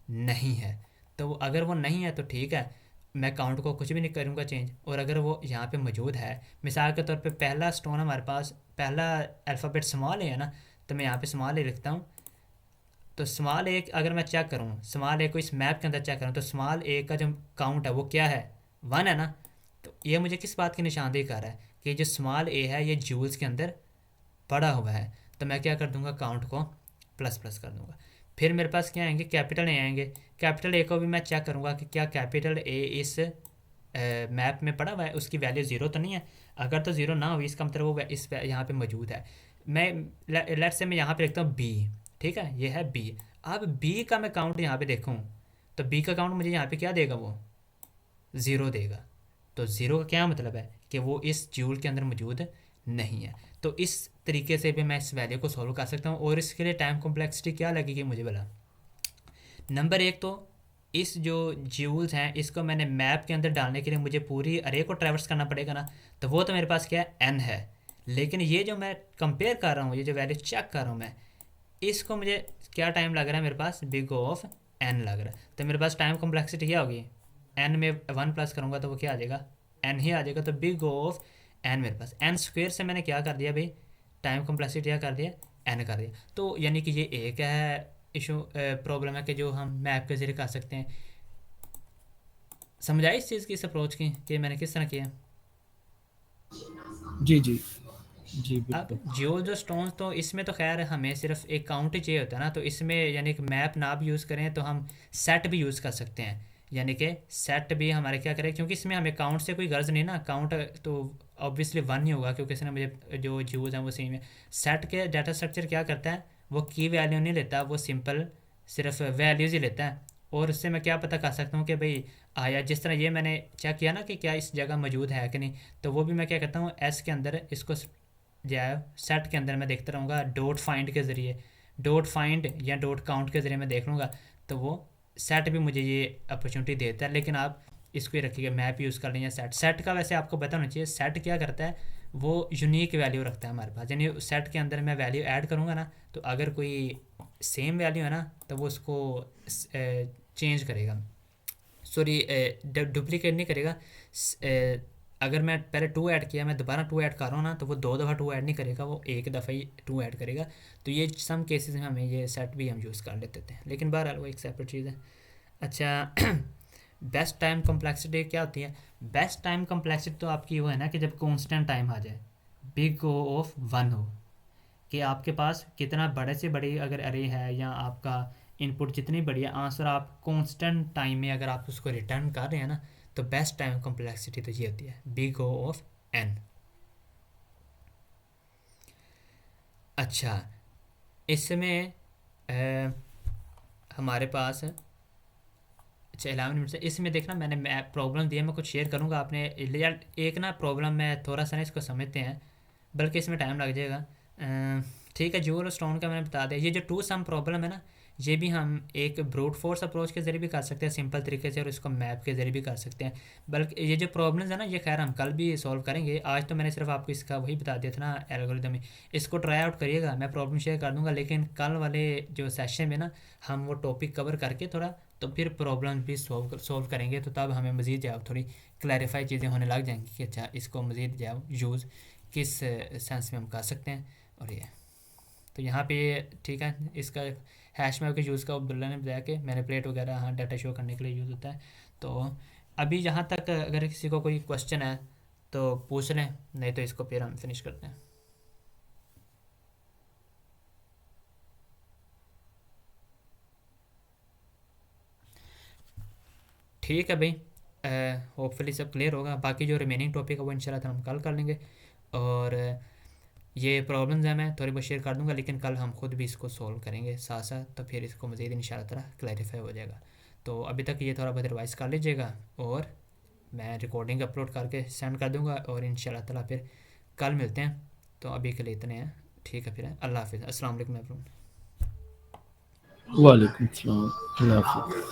नहीं है। तो अगर वो नहीं है तो ठीक है, मैं काउंट को कुछ भी नहीं करूँगा चेंज। और अगर वो यहाँ पे मौजूद है, मिसाल के तौर पे पहला स्टोन हमारे पास, पहला अल्फ़ाबेट स्मॉल है ना, तो मैं यहाँ पे स्मॉल ए लिखता हूँ। तो स्मॉल ए अगर मैं चेक करूँ, स्मॉल ए को इस मैप के अंदर चेक करूँ, तो स्मॉल ए का जो काउंट है वो क्या है, वन है ना। तो ये मुझे किस बात की निशानदेही कर रहा है कि जो स्मॉल ए है ये जूल्स के अंदर पड़ा हुआ है। तो मैं क्या कर दूंगा, काउंट को प्लस प्लस कर दूंगा। फिर मेरे पास क्या आएंगे, कैपिटल ए आएंगे। कैपिटल ए को भी मैं चेक करूंगा कि क्या कैपिटल ए इस मैप में पड़ा हुआ है, उसकी वैल्यू ज़ीरो तो नहीं है। अगर तो ज़ीरो ना हुई, इसका मतलब वो इस यहाँ पे मौजूद है। मैं लेट से मैं यहाँ पे लिखता हूँ बी, ठीक है, ये है बी। अब बी का मैं काउंट यहाँ पे देखूँ, तो बी का काउंट मुझे यहाँ पे क्या देगा, वो ज़ीरो देगा। तो ज़ीरो का क्या मतलब है कि वो इस जूल के अंदर मौजूद नहीं है। तो इस तरीके से भी मैं इस वैल्यू को सॉल्व कर सकता हूँ। और इसके लिए टाइम कॉम्प्लेक्सिटी क्या लगेगी मुझे भला? नंबर एक तो इस जो जूल्स हैं इसको मैंने मैप के अंदर डालने के लिए मुझे पूरी अरे को ट्रैवर्स करना पड़ेगा ना। तो वो तो मेरे पास क्या है, एन है। लेकिन ये जो मैं कंपेयर कर रहा हूँ, ये जो वैल्यू चेक कर रहा हूँ मैं, इसको मुझे क्या टाइम लग रहा है, मेरे पास बिग ऑफ एन लग रहा है। तो मेरे पास टाइम कॉम्प्लेक्सिटी क्या होगी, एन में वन प्लस करूँगा तो वो क्या आ जाएगा, एन ही आ जाएगा। तो बिग ऑफ एन मेरे पास, एन स्क्वेयर से मैंने क्या कर दिया भाई, टाइम कॉम्प्लेक्सिटी क्या कर दिया, एन कर दिया। तो यानी कि ये एक है इशू, प्रॉब्लम है कि जो हम मैप के ज़रिए कर सकते हैं। समझ आई इस चीज़ की, इस अप्रोच की कि मैंने किस तरह किया? जी जी जी अब बिल्कुल। जियो जो स्टोन्स, तो इसमें तो खैर हमें सिर्फ एक काउंट ही चाहिए होता है ना। तो इसमें यानी कि मैप ना भी यूज़ करें तो हम सेट भी यूज़ कर सकते हैं। यानी कि सेट भी हमारे क्या करें, क्योंकि इसमें हमें काउंट से कोई गर्ज नहीं ना। काउंट तो ऑब्वियसली वन ही होगा क्योंकि इसने मुझे जो यूज़ हैं वो सेम है। सेट के डाटा स्ट्रक्चर क्या करता है, वो की वैल्यू नहीं लेता, वो सिंपल सिर्फ वैल्यूज़ ही लेता है। और उससे मैं क्या पता कर सकता हूँ कि भाई आया, जिस तरह ये मैंने चेक किया ना कि क्या इस जगह मौजूद है कि नहीं, तो वो भी मैं क्या करता हूँ, एस के अंदर इसको जो है सेट के अंदर मैं देखता रहूँगा डॉट फाइंड के ज़रिए, डॉट फाइंड या डॉट काउंट के ज़रिए मैं देख लूँगा। तो वो सेट भी मुझे ये अपॉर्चुनिटी देता है। लेकिन आप इसको ही रखिएगा, मैप यूज़ कर लें या सेट। सेट का वैसे आपको पता होना चाहिए, सेट क्या करता है, वो यूनिक वैल्यू रखता है हमारे पास। यानी सेट के अंदर मैं वैल्यू ऐड करूँगा ना, तो अगर कोई सेम वैल्यू है ना तो वो उसको चेंज करेगा, सॉरी डुप्लीकेट नहीं करेगा। अगर मैं पहले टू ऐड किया, मैं दोबारा टू ऐड कर रहा हूँ ना, तो वो दो दफ़ा टू ऐड नहीं करेगा, वो एक दफ़ा ही टू ऐड करेगा। तो ये सम केसेस में हमें ये सेट भी हम यूज़ कर लेते थे, लेकिन बहरहाल वो एक सेपरेट चीज़ है। अच्छा बेस्ट टाइम कॉम्प्लेक्सिटी क्या होती है? बेस्ट टाइम कॉम्प्लेक्सिटी तो आपकी वो है ना कि जब कॉन्स्टेंट टाइम आ जाए, बिग ओ ऑफ वन हो, कि आपके पास कितना बड़े से बड़ी अगर अरे है या आपका इनपुट जितनी बड़ी है, आंसर आप कांस्टेंट टाइम में अगर आप उसको रिटर्न कर रहे हैं ना, तो बेस्ट टाइम कॉम्प्लेक्सिटी तो ये होती है बिग ओ ऑफ एन। अच्छा, इसमें हमारे पास, अच्छा 11 मिनट से इसमें देखना मैंने प्रॉब्लम दिया, मैं कुछ शेयर करूँगा आपने यार। एक ना प्रॉब्लम में थोड़ा सा ना इसको समझते हैं, बल्कि इसमें टाइम लग जाएगा। ठीक है, जूल और स्टोन का मैंने बता दिया। ये जो टू सम प्रॉब्लम है ना, ये भी हम एक ब्रूट फोर्स अप्रोच के ज़रिए भी कर सकते हैं सिंपल तरीके से, और इसको मैप के ज़रिए भी कर सकते हैं। बल्कि ये जो प्रॉब्लम्स है ना, ये खैर हम कल भी सॉल्व करेंगे। आज तो मैंने सिर्फ आपको इसका वही बता दिया था ना, एल्गोरिदम ही। इसको ट्राई आउट करिएगा, मैं प्रॉब्लम शेयर कर दूंगा, लेकिन कल वाले जो सेशन में ना हम वो टॉपिक कवर करके थोड़ा, तो फिर प्रॉब्लम भी सॉल्व करेंगे। तो तब हमें मज़ीद जाओ थोड़ी क्लैरिफाई चीज़ें होने लग जाएंगी कि अच्छा इसको मज़ीद जाओ यूज़ किस सेंस में हम कर सकते हैं। और ये तो यहाँ पे ठीक है, इसका हैश मैप के यूज़ का अब्दुल्ला ने बताया कि मैनिपुलेट वगैरह हाँ डाटा शो करने के लिए यूज़ होता है। तो अभी यहाँ तक अगर किसी को कोई क्वेश्चन है तो पूछ लें, नहीं तो इसको फिर हम फिनिश करते हैं। ठीक है भाई, होपफुली सब क्लियर होगा। बाकी जो रिमेनिंग टॉपिक है वो इंशाल्लाह हम कल कर लेंगे। और ये प्रॉब्लम्स हैं मैं थोड़ी बहुत शेयर कर दूंगा, लेकिन कल हम खुद भी इसको सॉल्व करेंगे साथ साथ, तो फिर इसको मज़ीद इंशाल्लाह ताला क्लैरिफाई हो जाएगा। तो अभी तक ये थोड़ा बहुत रिवाइज कर लीजिएगा, और मैं रिकॉर्डिंग अपलोड करके सेंड कर दूंगा, और इंशाल्लाह ताला फिर कल मिलते हैं। तो अभी के लिए इतने हैं, ठीक है, फिर अल्लाह हाफिज़, अस्सलाम वालेकुम एवरीवन। वालेकुम सलाम, अल्लाह हाफिज़।